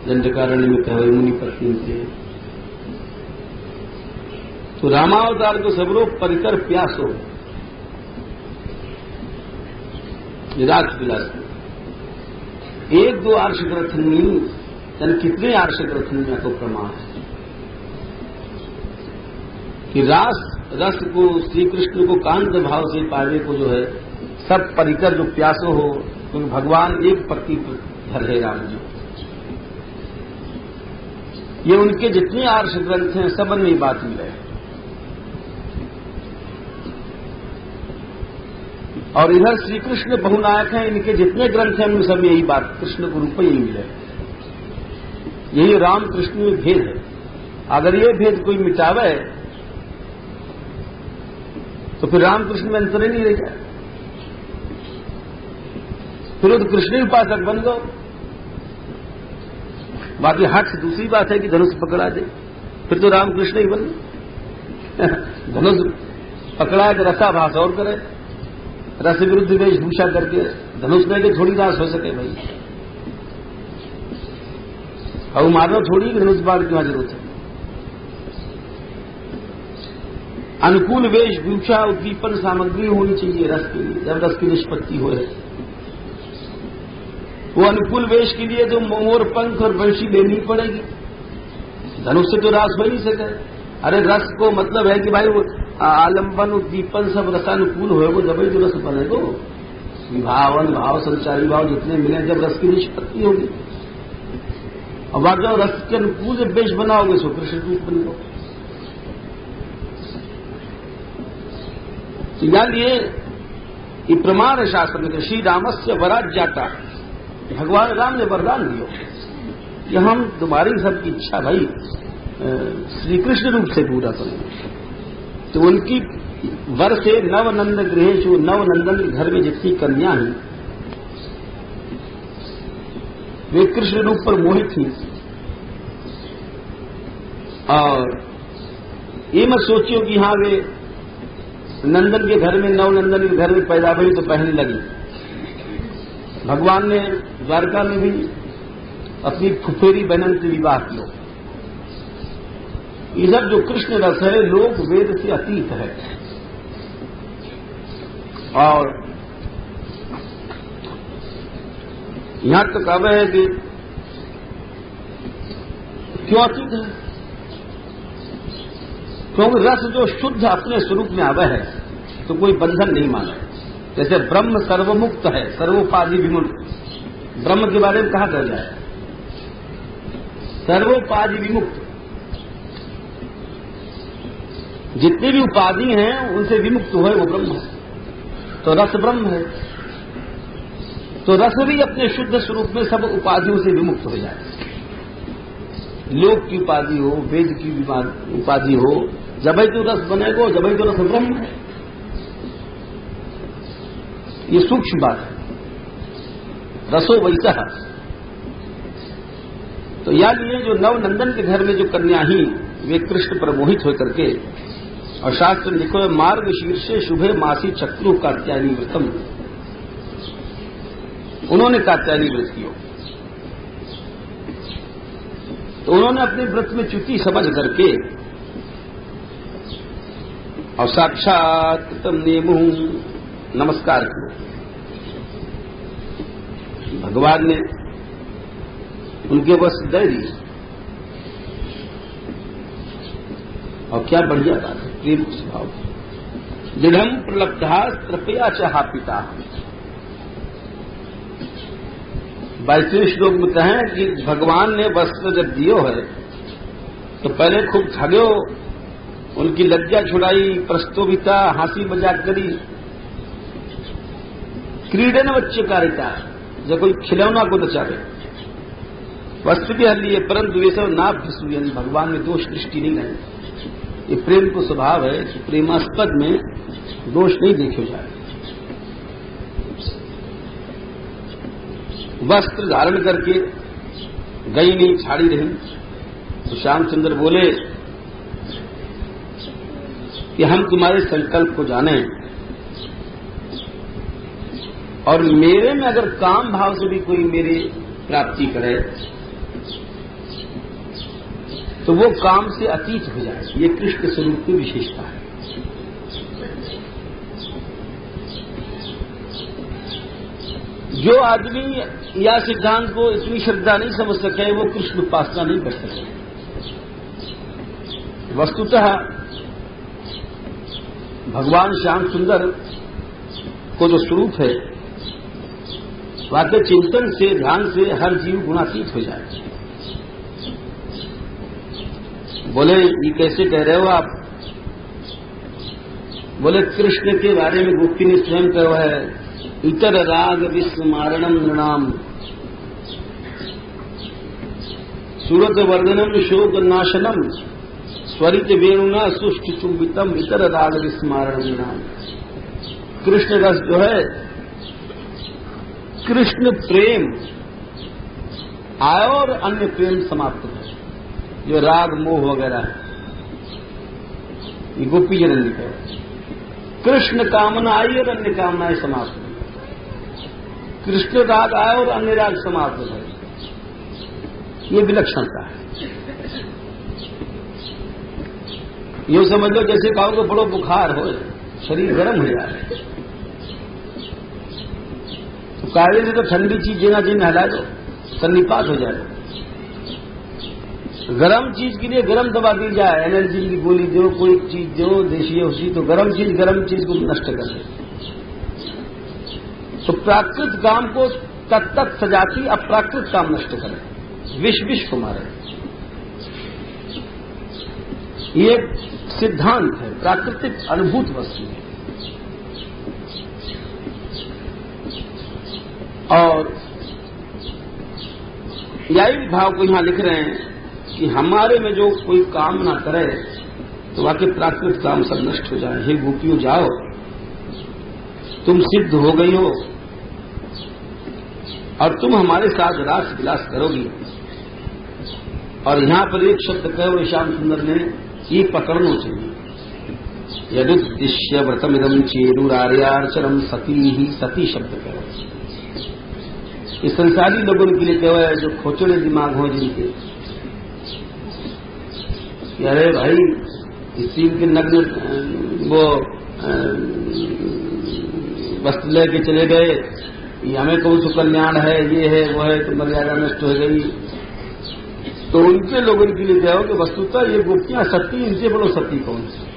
दंडकारण्य में कहे मुनि पत्नी से। तो रामावतार को सबरो परिकर प्यासो, रात विलास। एक दो आर्ष ग्रथन नहीं, यानी कितने आर्ष ग्रथन में तो प्रमाण है कि रस को श्री कृष्ण को कांत भाव से पाने को जो है सब परिकर जो प्यासो हो, क्योंकि भगवान एक पत्नी धर है राम जी। ये उनके जितने आर्ष ग्रंथ हैं सब में बात मिल है। और इधर श्री कृष्ण बहुनायक हैं, इनके जितने ग्रंथ हैं उनमें सब यही बात, कृष्ण को रूप यही मिले। यही राम कृष्ण में भेद है। अगर ये भेद कोई मिटावे तो फिर राम कृष्ण में अंतर ही नहीं रह जाए, फिर तो कृष्ण उपासक बन गो। बाकी हठ दूसरी बात है कि धनुष पकड़ा दे, फिर तो रामकृष्ण ही बने। धनुष पकड़ा तो रसाभास और करे, रस विरुद्ध वेशभूषा करके धनुष लेके थोड़ी रास हो सके भाई। अब मारना थोड़ी धनुष बाढ़ की वहां जरूरत है। अनुकूल वेशभूषा उद्दीपन सामग्री होनी चाहिए रस के लिए, जब रस की निष्पत्ति हो रही। वो अनुकूल वेश के लिए तो मोर पंख और बंशी लेनी पड़ेगी, धनुष से तो रास हो नहीं सके। अरे रस को मतलब है कि भाई वो आलंबन उद्दीपन सब रसानुकूल होएगो, जब ही तो रस बनेगो। विभावन भाव संचारी भाव जितने मिले जब रस की निष्पत्ति होगी। और बात जब रस के अनुकूल जब वेश बनाओगे सो कृष्ण रूप बनेगो। ये प्रमाण है शास्त्र में। श्री रामस्य वराज जाता, भगवान राम ने वरदान दियो कि हम तुम्हारी सबकी इच्छा भाई श्री कृष्ण रूप से पूरा करेंगे। तो उनकी वर से नवनंद गृहेशु, नवनंदन के घर में जितनी कन्या हैं वे कृष्ण रूप पर मोहित थी। और ये मत सोचियो कि हाँ वे नंदन के घर में, नवनंदन के घर में पैदा हुई तो पहनने लगी। भगवान ने द्वारका में भी अपनी फुफेरी बहन से विवाह किया। ये सब जो कृष्ण रस है लोक वेद से अतीत है। और यहां तक अब है कि क्यों अतीत है? क्योंकि रस जो शुद्ध अपने स्वरूप में आवे है तो कोई बंधन नहीं माना। जैसे ब्रह्म सर्वमुक्त है, सर्वोपाधि विमुक्त। ब्रह्म के बारे में कहा कर जाए सर्वोपाधि विमुक्त। जितनी भी उपाधि हैं उनसे विमुक्त हुए वो ब्रह्म है। तो रस ब्रह्म है, तो रस भी अपने शुद्ध स्वरूप में सब उपाधियों से विमुक्त हो जाए। लोक की उपाधि हो, वेद की उपाधि हो, जब ही तो रस बनेगो, जब ही तो रस ब्रह्म है। ये सूक्ष्म बात है। रसो वैसा। तो याद ये जो नवनंदन के घर में जो कन्या ही वे कृष्ण पर मोहित होकर के, और शास्त्र लिखो है मार्ग शीर्षे शुभे मासी चक्रु कात्यायनी व्रतम, उन्होंने कात्यायनी व्रत किया। तो उन्होंने अपने व्रत में च्युति समझ करके और साक्षात कृतम नेमु नमस्कार किया। भगवान ने उनके बस दे दी। और क्या बढ़िया बात है, प्रेम स्वभाव। दृढ़ प्रलब्धा कृपया चाह पिता। 22वें श्लोक में कहें कि भगवान ने वस्त्र जब दियो है तो पहले खूब ठगो, उनकी लज्जा छुड़ाई, प्रस्तोभिता, हंसी मजाक करी, क्रीडन बच्चे कारिता, जब कोई खिलौना को नचावे, वस्त्र भी हर लिए, परंतु वे सब ना भसूयन, भगवान में दोष दृष्टि नहीं रहे। ये प्रेम को स्वभाव है कि प्रेमास्पद में दोष नहीं देखे जाए। वस्त्र धारण करके गई नहीं, छाड़ी रही। तो श्यामचंद्र बोले कि हम तुम्हारे संकल्प को जाने, और मेरे में अगर काम भाव से भी कोई मेरी प्राप्ति करे तो वो काम से अतीत हो जाए। ये कृष्ण स्वरूप की विशेषता है। जो आदमी या सिद्धांत को इतनी श्रद्धा नहीं समझ सके वो कृष्ण उपासना नहीं कर सके। वस्तुतः भगवान श्याम सुंदर को जो स्वरूप है वाकई चिंतन से, ध्यान से हर जीव गुणातीत हो जाए। बोले ये कैसे कह रहे हो आप? बोले कृष्ण के बारे में गोपी ने स्वयं कहा है, इतर राग विस्मारणम नृणाम सूरत वर्धनम शोक नाशनम स्वरित वेणुना सुष्ट चुंबितम इतर राग विस्मारणम नृणाम। कृष्ण रस जो है, कृष्ण प्रेम आयो और अन्य प्रेम समाप्त हो। जो राग मोह वगैरह है ये गोपी जन लिखा है। कृष्ण कामना आई और अन्य कामनाएं समाप्त हुई। कृष्ण राग आया और अन्य राग समाप्त हो गए। ये विलक्षणता है। यूं समझ लो जैसे कहो कि बड़ो बुखार हो, शरीर गर्म हो जाए तो कायदे से तो ठंडी चीज जीना जीना हिला दो, सन्निपात हो जाए। गरम चीज के लिए गरम दवा दी जाए, एनर्जी की गोली दो, कोई चीज दो देशी औषधि, तो गरम चीज को नष्ट कर दे। तो प्राकृत काम को तत्त सजाती, अप्राकृत काम नष्ट करे, विष को मारे। ये सिद्धांत है, प्राकृतिक अनुभूत वस्तु है। और यही भाव को यहां लिख रहे हैं कि हमारे में जो कोई काम ना करे तो वाकई प्राकृत काम सब नष्ट हो जाए। हे गोपियों जाओ, तुम सिद्ध हो गई हो और तुम हमारे साथ रास विलास करोगी। और यहां पर एक शब्द कहे श्याम सुंदर ने, ये पकड़ना चाहिए। यदुद्दिश्य व्रतमिदम चेरुरार्याचरम सती ही, सती शब्द कहे। ये संसारी लोगों के लिए कहे जो खोचड़े दिमाग हो जिनके, अरे भाई इसी के नग्न वो वस्त्र लेके चले गए, ये हमें कौन सा कल्याण है, ये है वो है, तो मर्यादा नष्ट हो गई। तो उनके लोगों के लिए क्या हो कि वस्तुतः ये गोपियां सती, इनसे बड़ो सती कौन सी।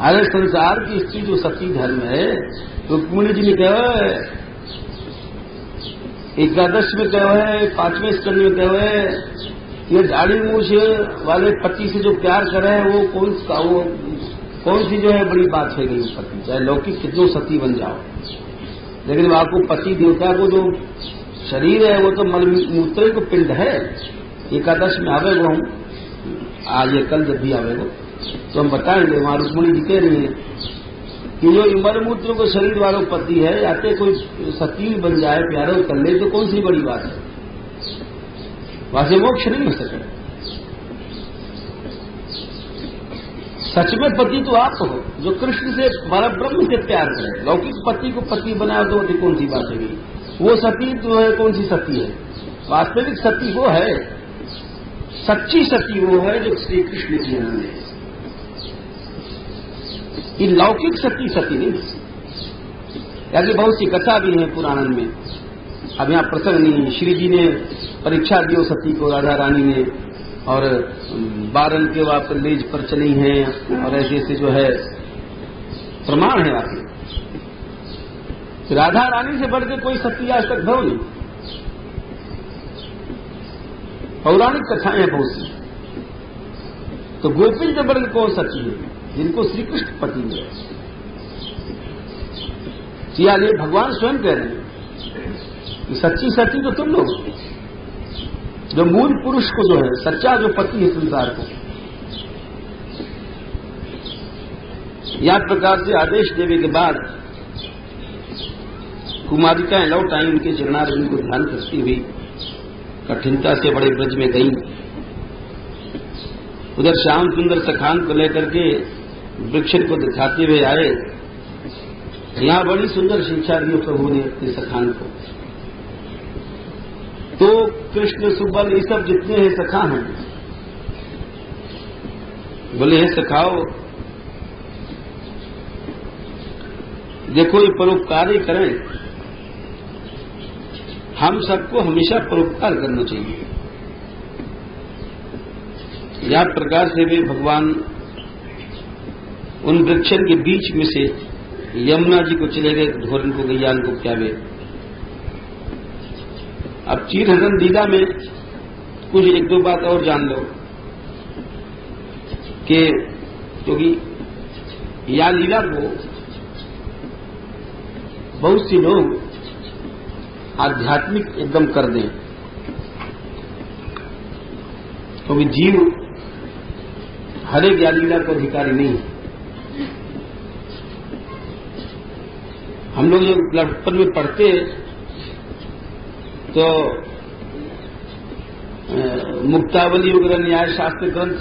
अरे संसार की स्त्री जो सती धर्म है, रुक्मिणी जी ने कहा, एकादश में कहा है, 5वें स्कंद में कहा है, ये दाढ़ी मूछ वाले पति से जो प्यार करे वो कौन सी जो है बड़ी बात है गई पति, चाहे लौकिक कितनों सती बन जाओ, लेकिन आपको पति देवता को जो शरीर है वो तो मलमूत्र को पिंड है। एकादश में आवेगो हम, आज या कल जब भी आवेगो तो हम बताएंगे। वहां रुक्मिणी जी कह रही है कि जो मलमूत्र को शरीर वालों पति है, आते कोई सती बन जाए, प्यारे कर ले, तो कौन सी बड़ी बात है, वहां से मोक्ष नहीं हो सके। सच में पति तो आप हो जो कृष्ण से परब्रह्म से प्यार करे। लौकिक पति को पति बनाया तो कौन सी बात है, वो सती जो है कौन सी सती है। वास्तविक सती वो है, सच्ची सती वो है जो श्री कृष्ण की है। ये लौकिक सती सती नहीं। यानी बहुत सी कथा भी है पुराण में, अब यहां प्रसंग नहीं। श्री जी ने परीक्षा दी सती को, राधा रानी ने, और 12 के वापस लेज पर चली हैं, और ऐसे ऐसे जो है प्रमाण है आखिर। राधा रानी से बढ़ के कोई सती आज तक भव नहीं। पौराणिक कथाएं हैं बहुत सी। तो गोपी से बढ़ के कौन सती है जिनको श्री कृष्ण पति मिले। ये भगवान स्वयं कह रहे हैं कि सच्ची सती तो तुम लोग, जो मूल पुरुष को जो है सच्चा जो पति है संसार को, या प्रकार से आदेश देने के बाद कुमारिकाएं लौट आई, उनके चरणारविंद को ध्यान करती हुई कठिनता से बड़े ब्रज में गई। उधर श्याम सुंदर सखान को लेकर के वृक्ष को दिखाते हुए आए। यहां बड़ी सुंदर शिक्षा दी प्रभु ने अपने सखान को। तो कृष्ण सुबल ये सब जितने हैं सखा हैं, बोले हे सखाओ, देखो ये परोपकार करें, हम सबको हमेशा परोपकार करना चाहिए। या प्रकार से भी भगवान उन वृक्षन के बीच में से यमुना जी को चले गए, घोरन को गैयान को प्यावे। अब चीर हरण दीदा में कुछ एक दो बात और जान लो कि क्योंकि या लीला को बहुत सी लोग आध्यात्मिक एकदम कर दें, क्योंकि जीव हर एक या लीला को अधिकारी नहीं है। हम लोग जो लड़पन में पढ़ते तो मुक्तावली वगैरह न्याय शास्त्र ग्रंथ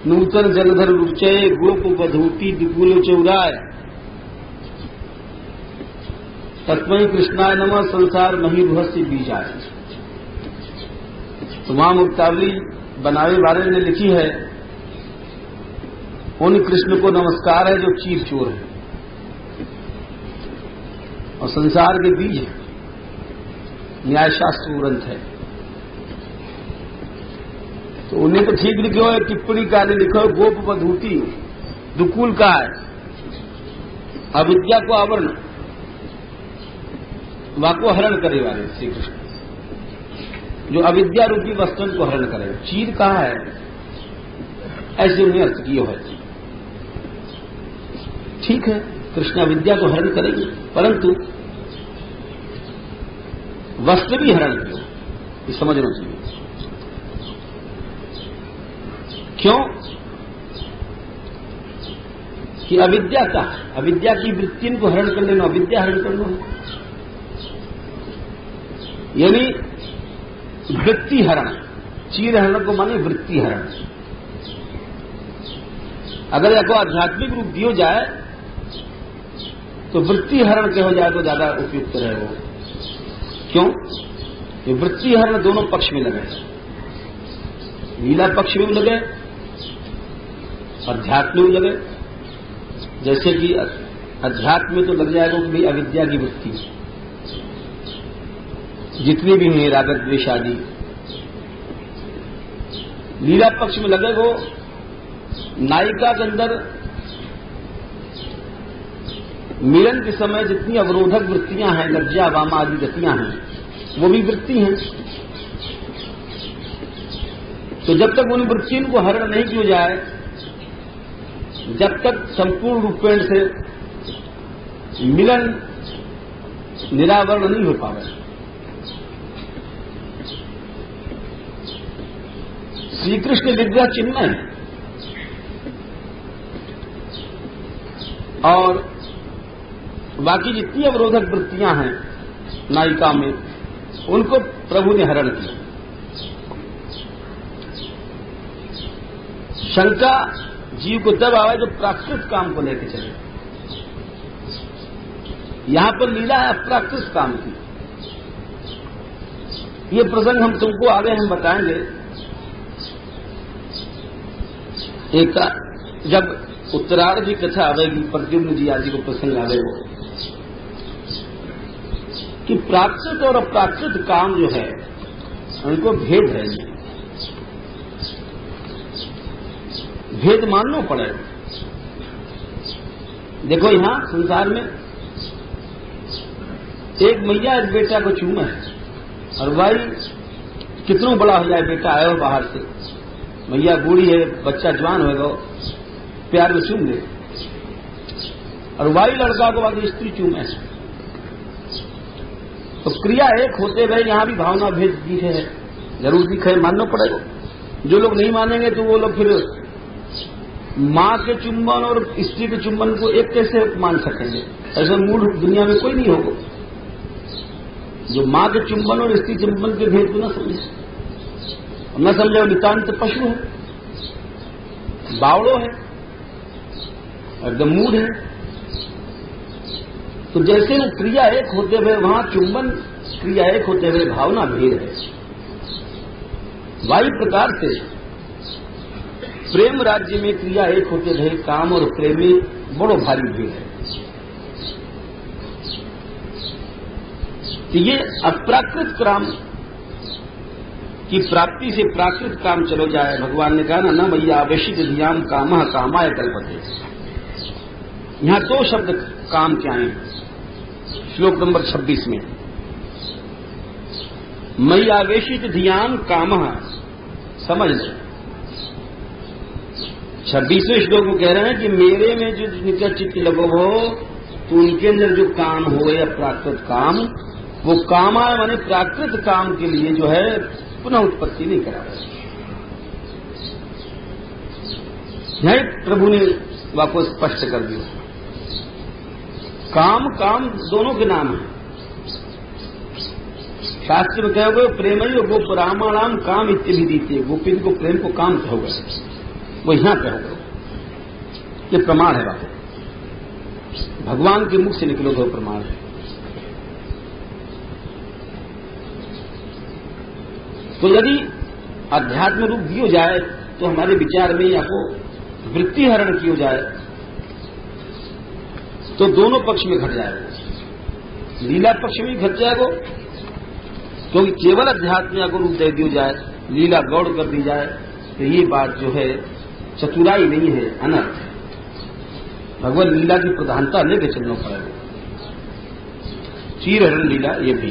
नूतन जलधर रुचय गोप बधूती दुकुल चौराय तत्मय कृष्णाय नमः संसार मही रहस्य बीजाय। तो वहां मुक्तावली बनावे बारे ने लिखी है, उन कृष्ण को नमस्कार है जो चीर चोर है और संसार के बीज है, न्यायशास्त्र ग्रंथ है। तो उन्हें तो ठीक लिखो है, टिप्पणी का लिखो गोप बधूती दुकुल का है, अविद्या को आवरण वाको हरण करे वाले श्री कृष्ण, जो अविद्या रूपी वस्तु को हरण करे। चीर कहा है, ऐसे उन्हें अर्थ किया है। ठीक है, कृष्ण अविद्या को हरण करेंगे, परंतु वस्त्र भी हरण किया, ये समझना चाहिए। क्यों कि अविद्या का, अविद्या की वृत्ति को हरण कर लेना, अविद्या हरण कर लो, यानी वृत्ति हरण। चीर हरण को माने वृत्ति हरण। अगर आपको आध्यात्मिक रूप दियो जाए तो वृत्ति हरण के हो जाए तो ज्यादा उपयुक्त रहे वो। क्यों? ये वृत्ति हरण दोनों पक्ष में लगे, लीला पक्ष में लगे, अध्यात्म में लगे। जैसे कि अध्यात्म में तो लग जाएगा कि भाई अविद्या की वृत्ति जितनी भी हैं, रागत द्वेष आदि। लीला पक्ष में लगे वो नायिका के अंदर मिलन के समय जितनी अवरोधक वृत्तियां हैं, लज्जा वामा आदि गतियां हैं, वो भी वृत्ति हैं। तो जब तक उन वृत्तियों को हरण नहीं किया जाए, जब तक संपूर्ण रूपेण से मिलन निरावरण नहीं हो पावे। श्री कृष्ण विग्रह चिन्मय है और बाकी जितनी अवरोधक वृत्तियां हैं नायिका में, उनको प्रभु ने हरण किया। शंका जीव को तब आवे जब प्राकृत काम को लेकर चले। यहां पर लीला है अप्राकृत काम की। ये प्रसंग हम तुमको आगे हम बताएंगे। एक जब उत्तरार्ध की कथा आवेगी, प्रद्युम्न जी आदि को प्रसंग आवेगा कि प्राकृत और अप्राकृत काम जो है उनको भेद है, भेद मानना पड़ेगा। देखो यहां संसार में एक मैया एक बेटा को चूमा है और भाई कितना बड़ा हो जाए, बेटा आया हो बाहर से, मैया बूढ़ी है, बच्चा जवान होगा, प्यार में चूम ले, और वाई लड़का को बाद स्त्री चूमे। तो क्रिया एक होते हुए यहां भी भावना भेद दी है, जरूर दिखे, मानना पड़ेगा। जो लोग नहीं मानेंगे तो वो लोग फिर मां के चुंबन और स्त्री के चुंबन को एक कैसे मान सकेंगे? ऐसा मूल दुनिया में कोई नहीं होगा जो मां के चुंबन और स्त्री चुंबन के भेद को न समझे। न समझे, नितांत पशु है, बावड़ो है, एकदम मूड है। तो जैसे वो क्रिया एक होते हुए वहां चुंबन क्रिया एक होते हुए भावना भेद है, वायु प्रकार से प्रेम राज्य में क्रिया एक होते हुए काम और प्रेम में बड़ो भारी भेद है। तो ये अप्राकृत काम की प्राप्ति से प्राकृत काम चलो जाए। भगवान ने कहा ना भैया आवेशित धियाम कामः कामाय कल्पते। यहां दो शब्द काम के आए श्लोक नंबर 26 में। मई आवेशित धियाम कामः, समझ लो 26वें श्लोक को कह रहे हैं कि मेरे में जो जिनका चित्त लगो हो तो उनके अंदर जो काम हो या प्राकृत काम, वो कामाय माने प्राकृत काम के लिए जो है पुनः उत्पत्ति नहीं करा। यही प्रभु ने वापस स्पष्ट कर दिया। काम काम दोनों के नाम है। शास्त्र में कहोगे प्रेमयो गोप रामाणाम काम इत्यादि दीते, गोपिन को प्रेम को काम कहोगे, वो यहां कहोगे। ये प्रमाण है बात, भगवान के मुख से निकलोगे वो प्रमाण है। तो यदि अध्यात्म रूप दियो जाए तो हमारे विचार में या को वृत्ति हरण किया जाए तो दोनों पक्ष में घट जाएगा, लीला पक्ष में घट जाएगा, क्योंकि केवल अध्यात्म को रूप दे दिया जाए, लीला गौड़ कर दी जाए, तो ये बात जो है चतुराई नहीं है, अनर्थ है। भगवान लीला की प्रधानता लेके चलना पड़ेगा। चीर हरण लीला ये भी।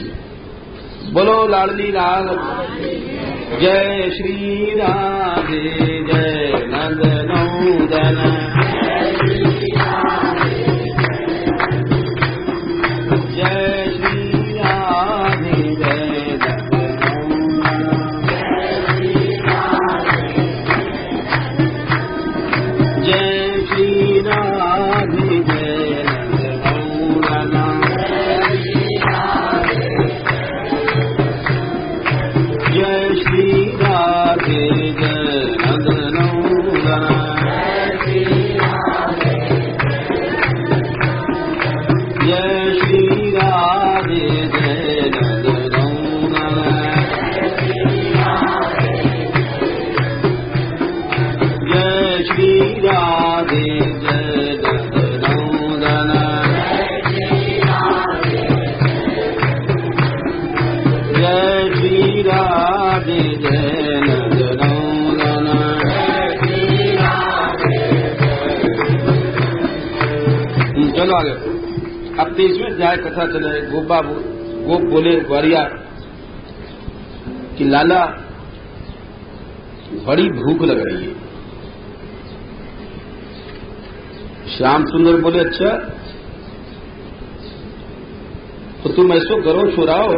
बोलो लाडली लाल, जय श्री राधे, जय नंद नंदन, जय श्री राधे, जय जय श्री राधे, जय चलो आगे। अब 23वें अध्याय कथा चले। गोप बोले ग्वारिया कि लाला बड़ी भूख लग रही है। श्याम सुंदर बोले अच्छा तो तुम ऐसो करो, छुड़ाओ,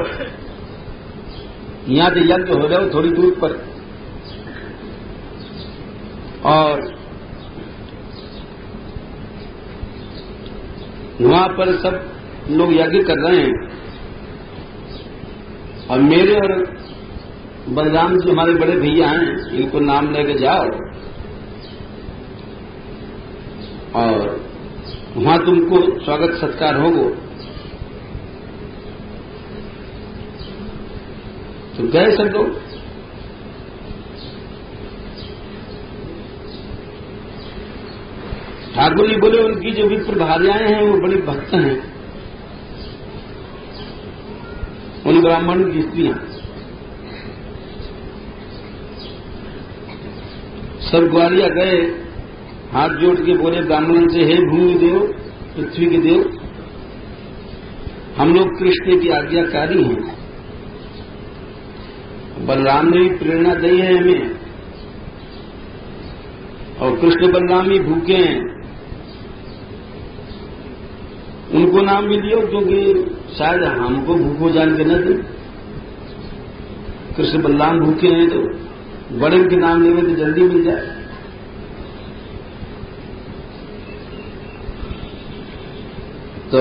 यहां से यज्ञ हो जाओ थोड़ी दूर पर, और वहां पर सब लोग यज्ञ कर रहे हैं, और मेरे और बलराम जी हमारे बड़े भैया हैं, इनको नाम लेके जाओ और वहां तुमको स्वागत सत्कार होगो। तो गए सब लोग। ठाकुर जी बोले उनकी जो विप्र भार्याएं हैं वो बड़ी भक्त हैं, उन ब्राह्मण की स्त्रियां सब ग्वालिया गए, हाथ जोड़ के बोले ब्राह्मण से, हे भूमि देव, पृथ्वी के देव, हम लोग कृष्ण की आज्ञाकारी हैं, बलराम ने भी प्रेरणा दी है हमें, और कृष्ण बलराम ही भूखे हैं, उनको नाम भी दियो क्योंकि शायद हमको भूखो जान के न दे। कृष्ण बलराम भूखे हैं तो बड़े के नाम लेवे तो जल्दी मिल जाए। तो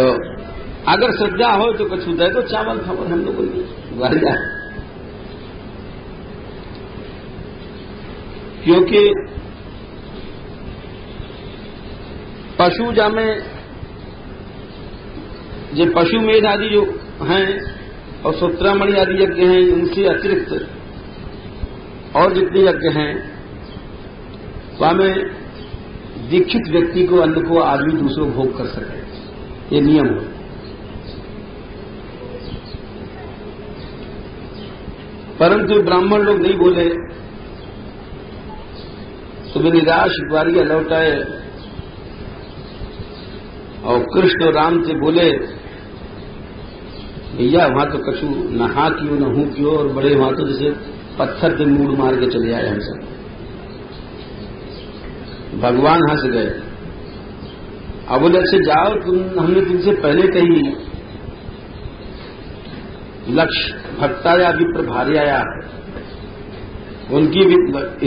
अगर श्रद्धा हो तो कुछ दे दो, चावल खबर हम लोगों को ग्वालिया, क्योंकि पशु जामे जो पशुमेध आदि जो हैं और सूत्रामणि आदि यज्ञ हैं, उनसे अतिरिक्त और जितने यज्ञ हैं तो हमें दीक्षित व्यक्ति को अन्न को आदमी दूसरों भोग कर सके, ये नियम हो। परंतु ब्राह्मण लोग नहीं बोले, तो वे निराश ग्वालिया लौट आए और कृष्ण और राम से बोले भैया वहां तो कछु नहा क्यों न हूं क्यों, और बड़े वहां तो जैसे पत्थर पे मूड मार के चले आए हम सब। भगवान हंस गए। अब बोले अच्छे जाओ, हमने तुमसे पहले कही लक्ष्य भक्ताया विप्र भार्याया, उनकी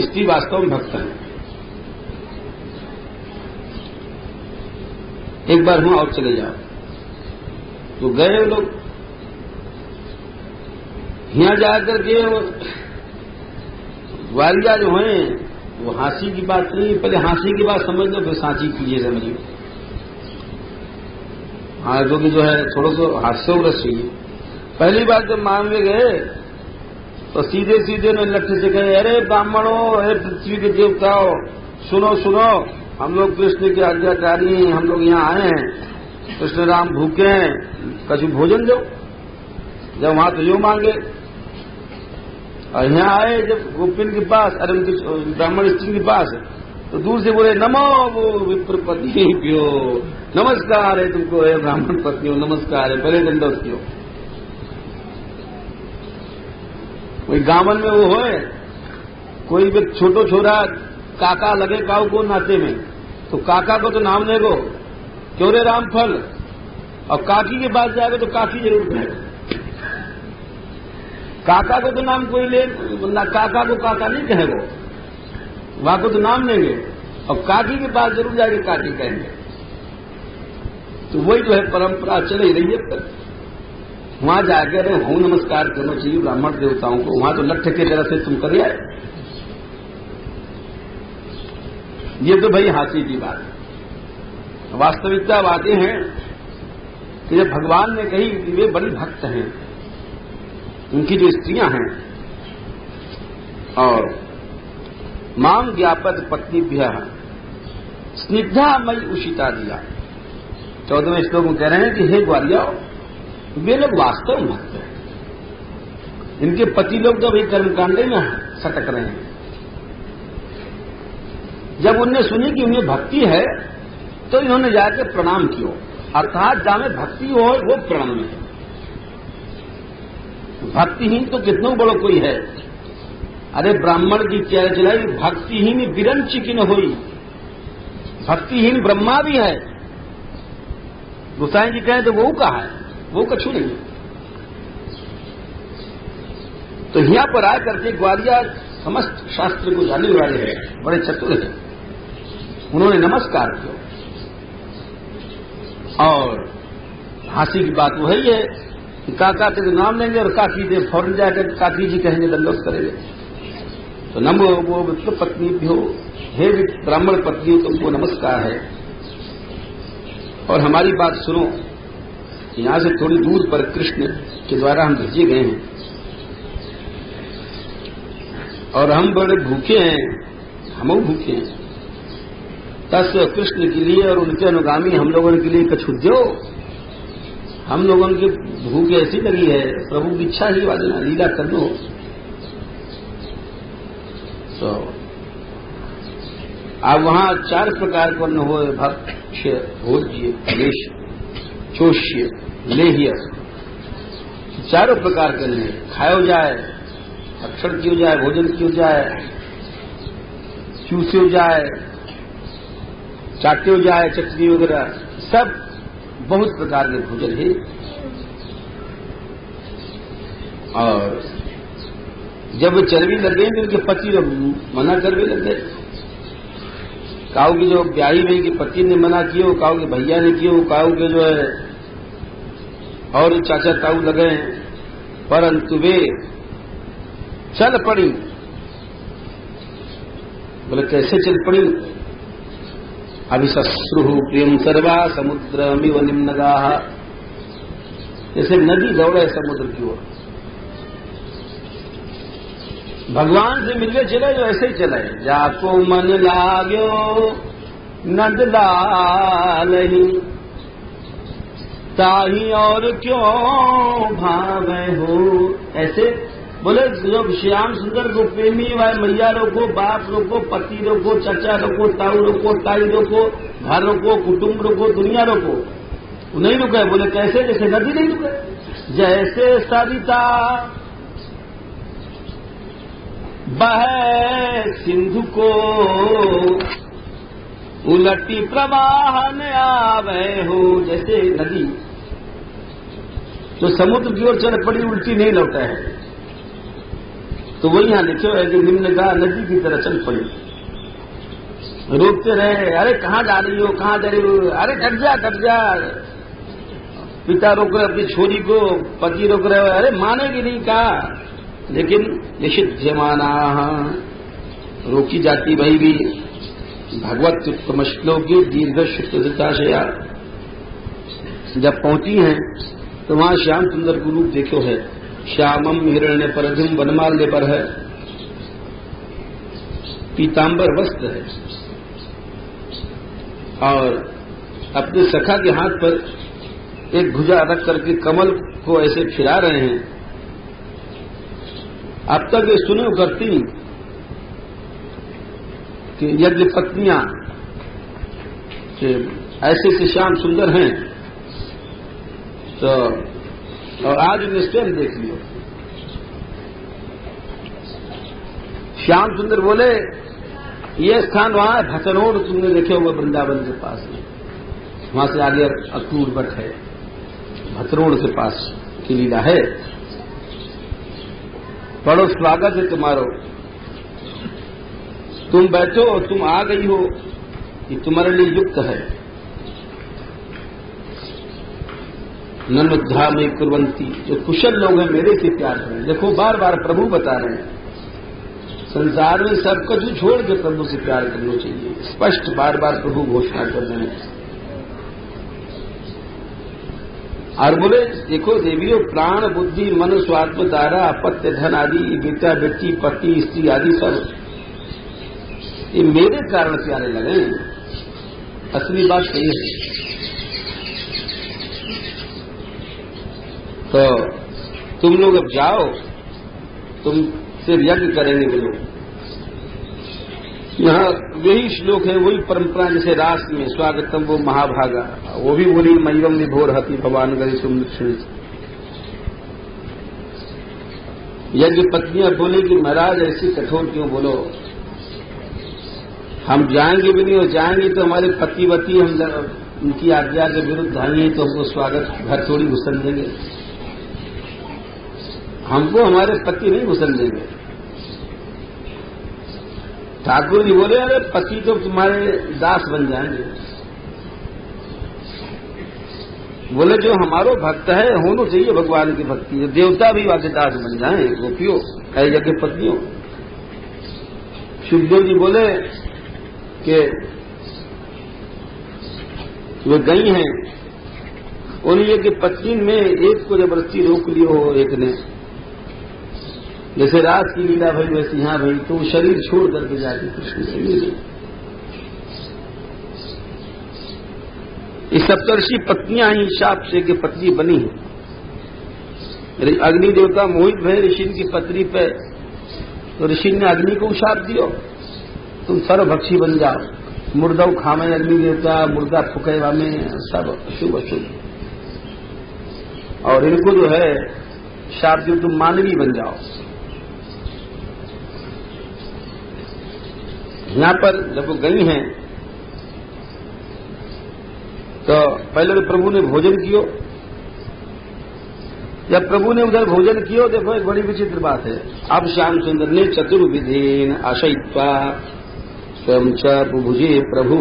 स्त्री वास्तव में भक्त है। एक बार वहां और चले जाओ। तो गए लोग, यहाँ जाकर के ग्वालिया जो है वो हांसी की बात नहीं, पहले हांसी की बात समझ लो फिर सांची कीजिए समझिए। हाँ क्योंकि जो है थोड़ा सा हास्योग्रस्त चाहिए। पहली बार जब मांगे गए तो सीधे सीधे ने लक्ष्य से कहे, अरे ब्राह्मणों, अरे पृथ्वी के देवताओं, सुनो सुनो, हम लोग कृष्ण के आज्ञाकारी हैं, हम लोग यहाँ आए हैं, कृष्ण राम भूखे हैं, कछु भोजन दो। जब वहां तो यो मांगे, और यहाँ आए जब गोपिन के पास, अरे उनकी ब्राह्मण स्त्री के पास, तो दूर से बोले, नमो वो विप्रपति प्यो, नमस्कार है तुमको, है ब्राह्मण पत्नियों, नमस्कार है, पहले दंडोत कियो। वही गांवन में वो है, कोई भी छोटो छोरा काका लगे काऊ को नाते में, तो काका को तो नाम ले गो, क्यों रे रामफल, और काकी के पास जाएगा तो काकी जरूर कहेगा। काका को तो नाम कोई ले ना, काका को काका नहीं कहेगो, वहां को तो नाम लेंगे, और काकी के पास जरूर जाके काकी कहेंगे। तो वही जो है परंपरा चली रही है। पर वहां जाकर हूं नमस्कार करना चाहिए ब्राह्मण देवताओं को, वहां तो लट्ठ के तरह से तुम कर आए। ये तो भाई हाथी की बात है। वास्तविकता बातें हैं कि जब भगवान ने कही कि वे बड़ी भक्त हैं, उनकी जो स्त्रियां हैं, और मांग ज्ञापत पत्नीभ्य स्निग्धा मई उषिता दिया। 14वें श्लोक में कह रहे हैं कि हे ग्वालिया, वे लोग वास्तव में भक्त हैं, इनके पति लोग तो अभी कर्मकांडे में सटक रहे हैं। जब उनने सुनी कि उन्हें भक्ति है तो इन्होंने जाकर प्रणाम किया, अर्थात जामे भक्ति हो वो प्रण में है। भक्तिहीन तो कितनों बड़ो कोई है। अरे ब्राह्मण की क्या चलाई, भक्तिहीन विरंची की न हुई, भक्तिहीन ब्रह्मा भी है। गोसाई जी कहें तो वो कहा है, वो कछु नहीं। तो यहां पर आकर के ग्वालिया समस्त शास्त्र को जानने वाले हैं, बड़े चतुर हैं, उन्होंने नमस्कार किया। और हांसी की बात वो है कि काका के नाम लेंगे और काकी देव फौरन जाकर काकी जी कहेंगे, दंडोत करेंगे। तो नमो वो विप्र पत्नी भी हो, हे ब्राह्मण पत्नी तुमको नमस्कार है। और हमारी बात सुनो, यहां से थोड़ी दूर पर कृष्ण के द्वारा हम भेजे गए हैं और हम बड़े भूखे हैं, हम भूखे हैं। तस् कृष्ण के लिए और उनके अनुगामी हम लोगों के लिए कछु दो। हम लोगों की भूख ऐसी लगी है, प्रभु की इच्छा ही वाजना लीला कर दो। तो आप वहां 4 प्रकार को न हो, भक्ष्य, भोज्य, क्लेश, चोष्य, लेह्य, चारों प्रकार के लिए खायो जाए, भक्षण कियो जाए, भोजन कियो जाए, चूस्यो जाए, चाट्यो जाए, चटनी वगैरह, सब बहुत प्रकार के भोजन है। और जब चलवी लगे तो उनके पति मना करने लगे। काऊ की जो ब्याही बहन के पति ने मना किया, काऊ के भैया ने किया, काऊ के जो है और चाचा ताऊ लगे, परंतु वे चल पड़ी। बोले कैसे चल पड़ी? अभिशस्रु प्रियम सर्वा समुद्रमिव निम्नगाः, जैसे नदी दौड़े समुद्र की ओर। भगवान से मिलने चले जो ऐसे ही चले, जाको मन लाग्यो नंद लालहि, ताही और क्यों भावे हो। ऐसे बोले जो श्याम सुंदर को प्रेमी व मैया रोको, बाप रोको, पति रोको, चचा रोको, ताऊ रोको, ताई रोको, घर रोको, कुटुंब रोको, दुनिया रोको, वो नहीं रुके। बोले कैसे? जैसे नदी नहीं रुके, जैसे सरिता बहे सिंधु को उलटी प्रवाह न आवे हो। जैसे नदी तो समुद्र की ओर चल पड़ी, उल्टी नहीं लौटा है। तो वही यहां लिखे है कि निम्नगाह नदी की तरह चल पड़ी। रोकते रहे, अरे कहां जा रही हो, कहां जा रही हो, अरे कट जा कट जा। पिता रोक रहे अपनी छोरी को, पति रोक रहे, अरे मानेगी नहीं कहा, लेकिन निषिध्यमाना रोकी जाती वही भी भगवत उत्तम श्लोकी दीर्घ शुक्लताशया जब पहुंची हैं तो वहां श्याम सुंदर गुरु देखो है, श्यामम हिरण्य परधिम वनमाल्य पर है, पीतांबर वस्त्र है और अपने सखा के हाथ पर एक भुजा रख करके कमल को ऐसे फिरा रहे हैं। अब तक ये सुने करती कि यज्ञ पत्नियां ऐसे से श्याम सुंदर हैं, तो और आज निश्चय देख लियो। श्याम सुंदर बोले ये स्थान वहां है भचनोड़, तुमने देखे हुए वृंदावन के पास में, वहां से आगे अक्रूर बट है, भतरोड़ के पास की लीला है। बड़ो स्वागत है तुम्हारो, तुम बैठो और तुम आ गई हो, ये तुम्हारे लिए युक्त है। नन्मुद्धा में कुर्वंती, जो कुशल लोग हैं मेरे से प्यार करें। देखो बार बार प्रभु बता रहे हैं संसार में सब कुछ छोड़ के प्रभु से प्यार करना चाहिए, स्पष्ट बार बार प्रभु घोषणा कर रहे हैं। और बोले देखो देवियों, प्राण बुद्धि मन स्वात्म तारा अपत्य धन आदि बेटा बेटी पति स्त्री आदि सब ये मेरे कारण प्यारे लगे। असली बात सही है। तो तुम लोग अब जाओ, तुम सिर्फ यज्ञ करेंगे वो लोग। यहाँ वही श्लोक है, वही परंपरा जैसे रास में स्वागतम वो महाभागा, वो भी बोली मयम विभोर हति भगवान गरी तुम। यज्ञ पत्नियां बोले कि महाराज ऐसी कठोर क्यों बोलो, हम जाएंगे भी नहीं और जाएंगे तो हमारे पतिवती हम उनकी आज्ञा के विरुद्ध आएंगे तो हमको स्वागत घर थोड़ी घुसन देंगे, हमको हमारे पति नहीं घुसन देंगे। ठाकुर जी बोले अरे पति तो तुम्हारे दास बन जाएंगे। बोले जो हमारो भक्त है होना चाहिए भगवान की भक्ति, जो देवता भी वाके दास बन जाए गोपियों है यज्ञ पत्नियों। सुखदेव जी बोले कि वे गई हैं, उन यज्ञ पत्नी में एक को जबरदस्ती रोक लियो हो एक ने, जैसे रात की लीला भई वैसे यहां भई, तो शरीर छोड़ करके जाती कृष्ण से मिली। इस सप्तर्षि पत्नियां ही शाप से की पत्नी बनी है। अग्नि देवता मोहित भय ऋषि की पत्नी पे, तो ऋषि ने अग्नि को शाप दियो तुम सर्वभक्षी बन जाओ, मुर्दा खामे अग्नि देवता, मुर्दा फुके वामे सब अशुभ अशुभ, और इनको जो है शाप दियो तुम मानवी बन जाओ। यहां पर जब वो गई हैं तो पहले तो प्रभु ने भोजन कियो। जब प्रभु ने उधर भोजन कियो, देखो एक बड़ी विचित्र बात है। अब श्याम सुंदर ने चतुर्विधेन आशयित्वा स्वयं च बुभुजे प्रभु,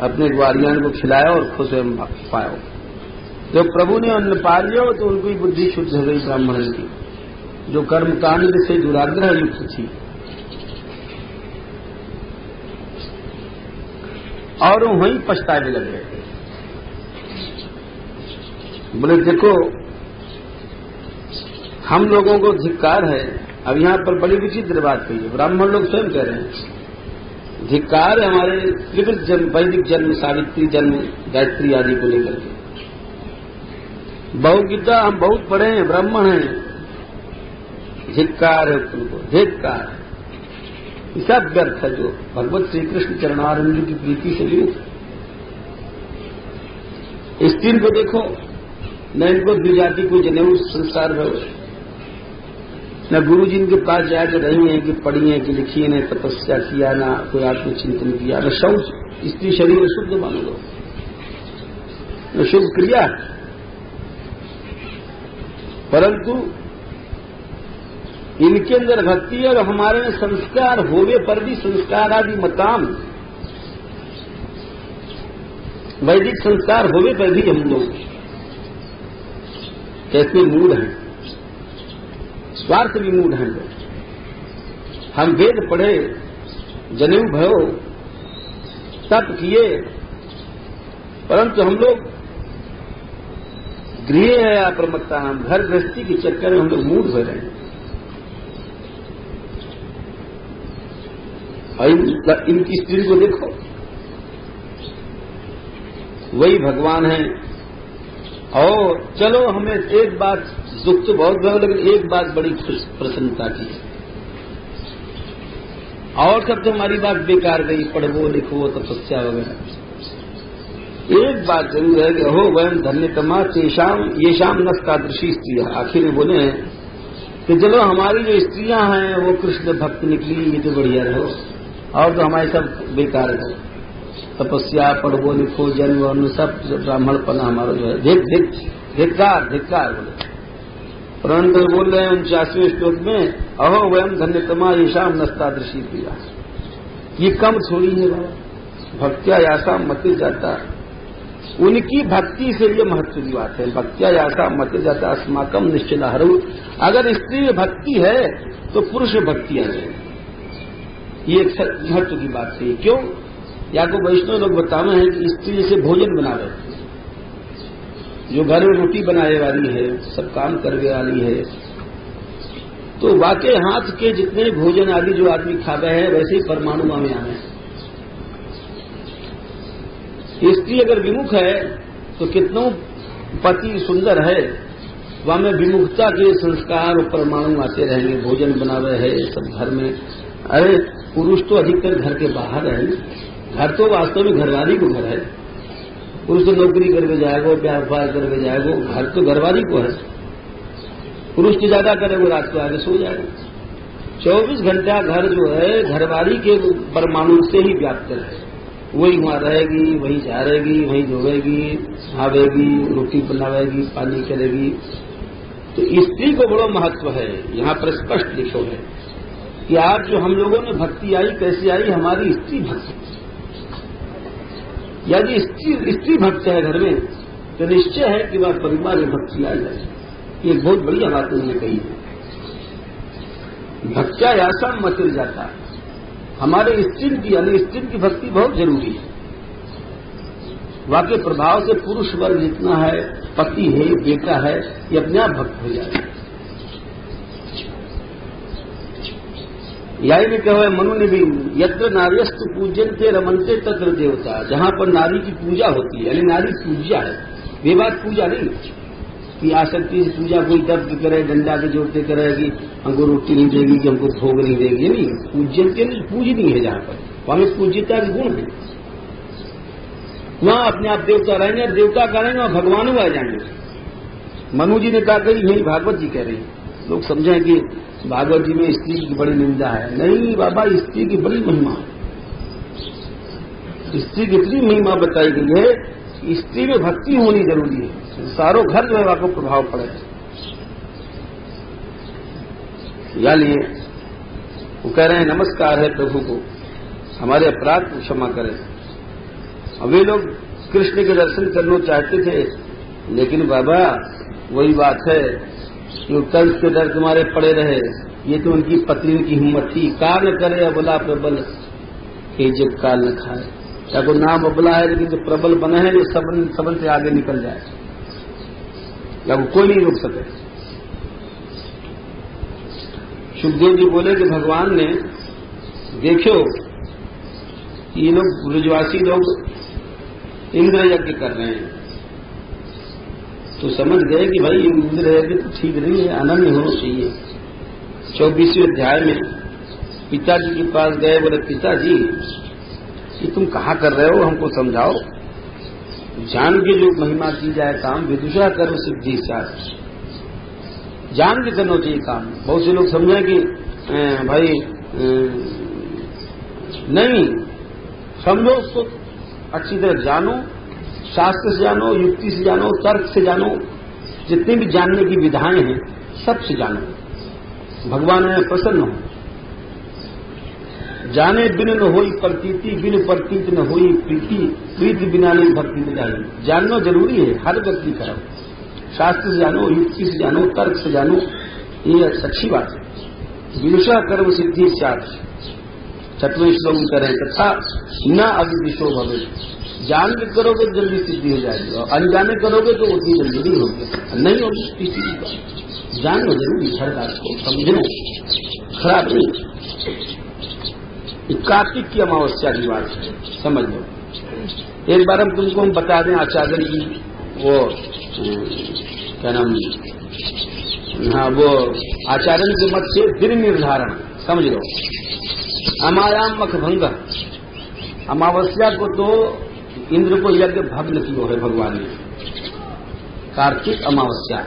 अपने ग्वारियान को खिलाया और खुद स्वयं पायो। जब प्रभु ने अन्न पा लिया तो उनकी बुद्धि शुद्ध हो गई ब्राह्मण की, जो कर्मकांड से दुराग्रह युक्त थी, और वहीं पछताने लग गए। बोले देखो हम लोगों को धिक्कार है। अब यहां पर बड़ी विचित्र बात कही है, ब्राह्मण लोग स्वयं कह रहे हैं धिक्कार है हमारे त्रिविध जन्म, वैदिक जन्म, सावित्री जन्म, गायत्री आदि को लेकर के। बहुगीता हम बहुत पढ़े हैं, ब्राह्मण हैं, धिक्कार है तुमको, धिक्कार सब व्यर्थ है जो भगवत श्री कृष्ण चरणारविंद की प्रीति से लिए। इस दिन को देखो, न इनको द्विजाति को जनेऊ संस्कार है, न गुरु जी इनके पास जाकर रही है कि पढ़ी है कि लिखी है, न तपस्या किया, न कोई आत्मचिंतन किया, न शौच, स्त्री शरीर शुद्ध मान लो, न शुभ क्रिया। परंतु इनके अंदर भक्ति है और हमारे में संस्कार होवे पर भी संस्कार आदि मताम, वैदिक संस्कार होवे पर भी हम लोग कैसे मूढ़ हैं, स्वार्थ भी मूढ़ हैं लोग। हम वेद पढ़े, जनेऊ भयो, तप किए, परंतु हम लोग गृह है अप्रमत्ता, हम घर गृहस्थी के चक्कर में हम लोग मूढ़ हो रहे हैं। और इनकी स्त्री को देखो, वही भगवान है। और चलो हमें एक बात, दुख तो बहुत हुआ, लेकिन एक बात बड़ी प्रसन्नता की, और सब तो हमारी बात बेकार गई, पढ़वो लिखो तपस्या वगैरह। एक बात जरूर है कि अहो वयम धन्यतमा तेषाम येषाम नस्तादृशी स्त्रियां। आखिर में बोले हैं कि चलो हमारी जो स्त्रियां हैं वो कृष्ण भक्त निकली, ये तो बढ़िया रहो, और तो हमारे सब बेकार है। तपस्या, पढ़वो लिखो, जन्म वर्ण सब ब्राह्मणपना हमारा जो है, धिक्कार धिक्कार बोले। परंतु बोल रहे हैं 49वें श्लोक में, अहो वयम धन्यतमा येषाम नस्तादृशी प्रिया। ये कम थोड़ी है बाबा, भक्त्या यासा मति जाता, उनकी भक्ति से ये महत्व की बात है। भक्त्या यासा मति जाता अस्माकम निश्चित हरू। अगर स्त्री भक्ति है तो पुरुष भक्ति है, ये एक महत्व की बात है। क्यों? या को वैष्णव लोग बतावे हैं कि स्त्री जैसे भोजन बनावे, जो घर में रोटी बनाने वाली है, सब काम करने वाली है, तो वाकई हाथ के जितने भोजन आदि जो आदमी खावे है वैसे ही परमाणु में आवे। स्त्री अगर विमुख है तो कितनों पति सुंदर है, वहां में विमुखता के संस्कार और परमाणु आते रहेंगे। भोजन बनावे है सब घर में। अरे पुरुष तो अधिकतर घर के बाहर है, घर तो वास्तव में घरवाली को घर है। पुरुष तो नौकरी करके जाएगा, व्यापार करके जाएगा, घर तो घरवाली को है। पुरुष तो ज्यादा करेगा, रात को आगे सो जाएगा। 24 घंटा घर जो है घरवाली के परमाणु से ही व्याप्त है। वही वहां रहेगी, वही झाड़ेगी, वही धोएगी, नहावेगी, रोटी बनावेगी, पानी करेगी। तो स्त्री को बड़ा महत्व है। यहाँ पर स्पष्ट लिखो है कि आज जो हम लोगों ने भक्ति आई, कैसी आई? हमारी स्त्री भक्ति। यदि स्त्री भक्त है घर में तो निश्चय है कि वह परिवार में भक्ति आ जाए। ये बहुत बढ़िया बात उन्होंने कही है। भक्त्या यासा मचल जाता, हमारे स्त्री की यानी स्त्री की भक्ति बहुत जरूरी है। वाकई प्रभाव से पुरुष वर्ग जितना है, पति है, बेटा है, ये अपने आप भक्त हो जाए। यही में कहो मनु ने भी, यत्र नार्यस्तु पूज्यन्ते रमन्ते तत्र देवता। जहां पर नारी की पूजा होती है, यानी नारी पूजा है, वे बात पूजा नहीं कि आसक्ति से पूजा कोई दर्द करे, डंडा के जोड़ते करेगी, हमको रोटी नहीं देगी, कि हमको भोग नहीं देगी। नहीं, पूज्यन्ते नहीं, पूजनीय है। जहां पर वहां में पूज्यता के गुण है, वहां अपने आप देवता रहेंगे, और देवता करेंगे और भगवान आ जाएंगे। मनु जी ने कहा कि यही भागवत जी कह रही है। लोग समझें कि भागवत जी में स्त्री की बड़ी निंदा है। नहीं बाबा, स्त्री की बड़ी महिमा है। स्त्री की इतनी महिमा बताई गई है, स्त्री में भक्ति होनी जरूरी है, सारों घर जो है आपको प्रभाव पड़े। या लिए वो कह रहे हैं नमस्कार है प्रभु को, हमारे अपराध को क्षमा करें। अब वे लोग कृष्ण के दर्शन करना चाहते थे, लेकिन बाबा वही बात है कि कंस के डर तुम्हारे पड़े रहे। ये तो उनकी पत्नी की हिम्मत थी। काल न करे अबला प्रबल, कि जब काल न खाए। या कोई नाम अबला है, लेकिन जो प्रबल बने हैं, जो सबन से आगे निकल जाए, या वो कोई नहीं रोक सके। सुखदेव जी बोले कि भगवान ने देखो ये लोग ब्रजवासी लोग इंद्र यज्ञ कर रहे हैं, तो समझ गए कि भाई इंद्र यज्ञ तो ठीक नहीं है, अनन्य होना चाहिए। 24वें अध्याय में पिताजी के पास गए, बोले पिताजी ये तुम कहाँ कर रहे हो, हमको समझाओ। जान के जो महिमा की जाए काम, विदुषा कर्म सिद्धि साथ, जान के करना चाहिए काम। बहुत से लोग समझे कि भाई नहीं, समझो उसको अच्छी तरह जानो, शास्त्र से जानो, युक्ति से जानो, तर्क से जानो, जितनी भी जानने की विधाएं हैं सबसे जानो, भगवान में प्रसन्न हो। जाने बिन न होई प्रतीति, बिन प्रतीत न होई प्रीति, प्रीति बिना नहीं भक्ति में जाए। जानना जरूरी है हर व्यक्ति का। शास्त्र से जानो, युक्ति से जानो, तर्क से जानो, ये अच्छी बात है। विदुषा कर्म सिद्धि साथ 6वें श्लोक में करें तथा न अविदिशो भवे, जान के करोगे तो जल्दी सिद्धि हो जाएगी और अनजाने करोगे तो उतनी जल्दी नहीं होगी, नहीं होगी। किसी की बात जानो जरूरी, हर बात को समझो, खराब नहीं। कार्तिक की अमावस्या की बात है, समझ लो। एक बार हम तुमको हम बता दें आचार्य की वो क्या नाम, हाँ वो आचार्य के मत से दिन निर्धारण समझ लो। अमायाम मखभंग, अमावस्या को तो इंद्र को यज्ञ भग्न किया है भगवान ने, कार्तिक अमावस्या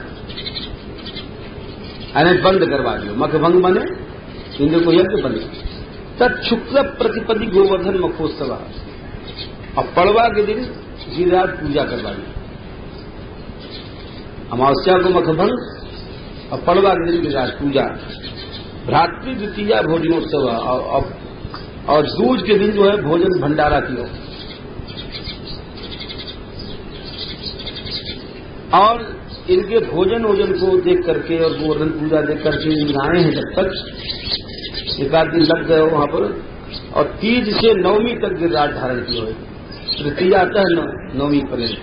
यानी बंद करवा दियो। मखभंग बने इंद्र को यज्ञ बंद। तत्शुक्ल प्रतिपदी गोवर्धन मखोत्सव, और पड़वा के दिन गिरिराज पूजा करवा दी। अमावस्या को मखभंग और पड़वा के दिन गिरिराज पूजा। भ्रातृ द्वितीया भोजनोत्सव, और दूज के दिन जो है भोजन भंडारा किया। और इनके भोजन वोजन को देख करके और गोवर्धन पूजा देख करके आए हैं जब तक एक आध दिन लग गए वहां पर। और तीज से नवमी तक गिरिराज धारण किया है। तृतीया आता है नवमी पर्यंत,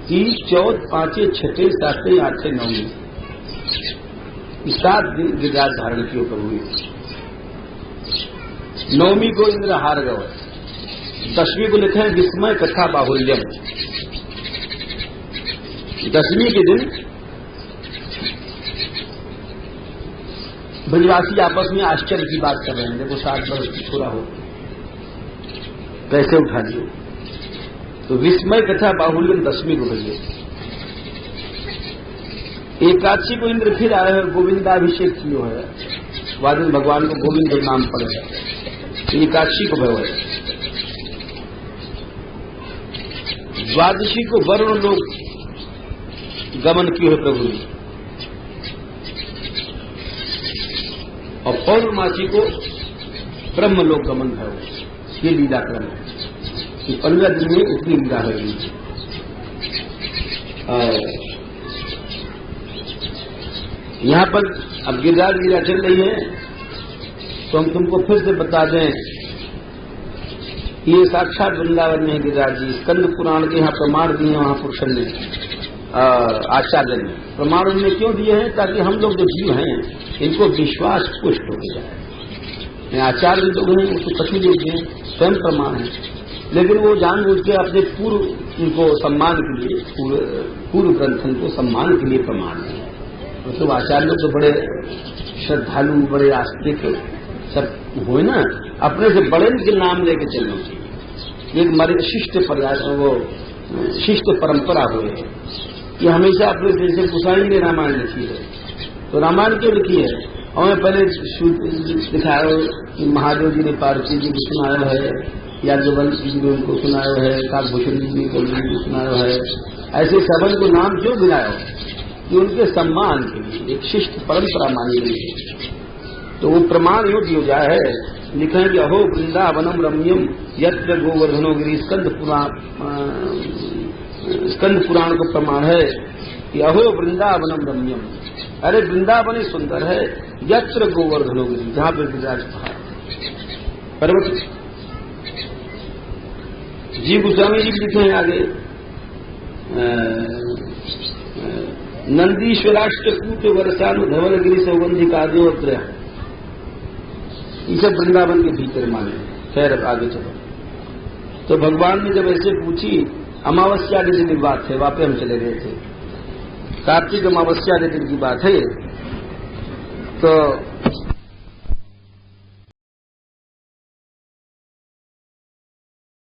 तीज, चौथ, पांचे, छठे, सातवें, आठवें, नवमी, 7 दिन गिरिराज धारण किए प्रभु। नवमी को इंद्र हार गए, 10वीं को लिखे विस्मय कथा बाहुल्यम। 10वीं के दिन ब्रजवासी आपस में आश्चर्य की बात कर रहे हैं, देखो 7 वर्ष पूरा हो कैसे उठा लियो। तो विस्मय कथा बाहुल्यम 10वीं को भैया। एकादशी को इंद्र फिर आए हैं, गोविंदाभिषेक किया है, वादिन भगवान को गोविंद नाम पड़े है, एकादशी को भय। द्वादशी को वरुण लोग गमन किए है प्रभु ने, और पौर्णमासी को ब्रह्म लोग गमन है। ये लीला क्रम है कि 15 दिन में इतनी लीला है। यहां पर अब गिरिराज लीला चल रही है, तो हम तुमको फिर से बता दें, ये साक्षात वृंदावन में गिरिराज जी। स्कंद पुराण के यहाँ प्रमाण दिए महापुरुषन ने, आचार्य ने प्रमाण उनमें क्यों दिए हैं, ताकि हम लोग जो जीव हैं इनको विश्वास पुष्ट हो जाए। आचार्य लोग हैं वो तो कथी लोग हैं, स्वयं प्रमाण है, लेकिन वो जानबूझ के अपने पूर्व उनको सम्मान के लिए, पूर्व ग्रंथन को सम्मान के लिए प्रमाण है। तो आचार्य लोग तो बड़े श्रद्धालु, बड़े आस्तिक सब हुए ना, अपने से बड़े के नाम लेके चलना चाहिए। एक हमारे शिष्ट परंपरा हुए है कि हमेशा अपने दिल से गुसाई ने रामायण लिखी है। तो रामायण क्यों लिखी है? हमें पहले दिखाया कि महादेव जी ने पार्वती जी को सुनाया है, याज्ञवल्क्य जी ने उनको सुनाया है, काकभूषण जी ने सुनाया है। ऐसे सबन को नाम क्यों गिनाया कि उनके सम्मान के लिए एक शिष्ट परंपरा मानी गई है। तो वो प्रमाण योग हो जाए है, लिखा है कि अहो वृंदावनम रम्यम यत्र गोवर्धनो गिरी। स्कंद पुराण को प्रमाण है कि अहो वृंदावनम रम्यम, अरे वृंदावन सुंदर है, यत्र गोवर्धनो गिरी, जहां पर गिरिराज पहाड़ पर्वत। जी गोस्वामी जी लिखे हैं आगे, नंदीश्वराष्ट कूट वर्षानु धवलगिरी सौगंधि काद्योत्र, ये सब वृंदावन के भीतर माने। खैर अब आगे चलो। तो भगवान ने जब ऐसे पूछी, अमावस्या के दिन की बात है, वापस हम चले गए थे, कार्तिक अमावस्या के दिन की बात है। तो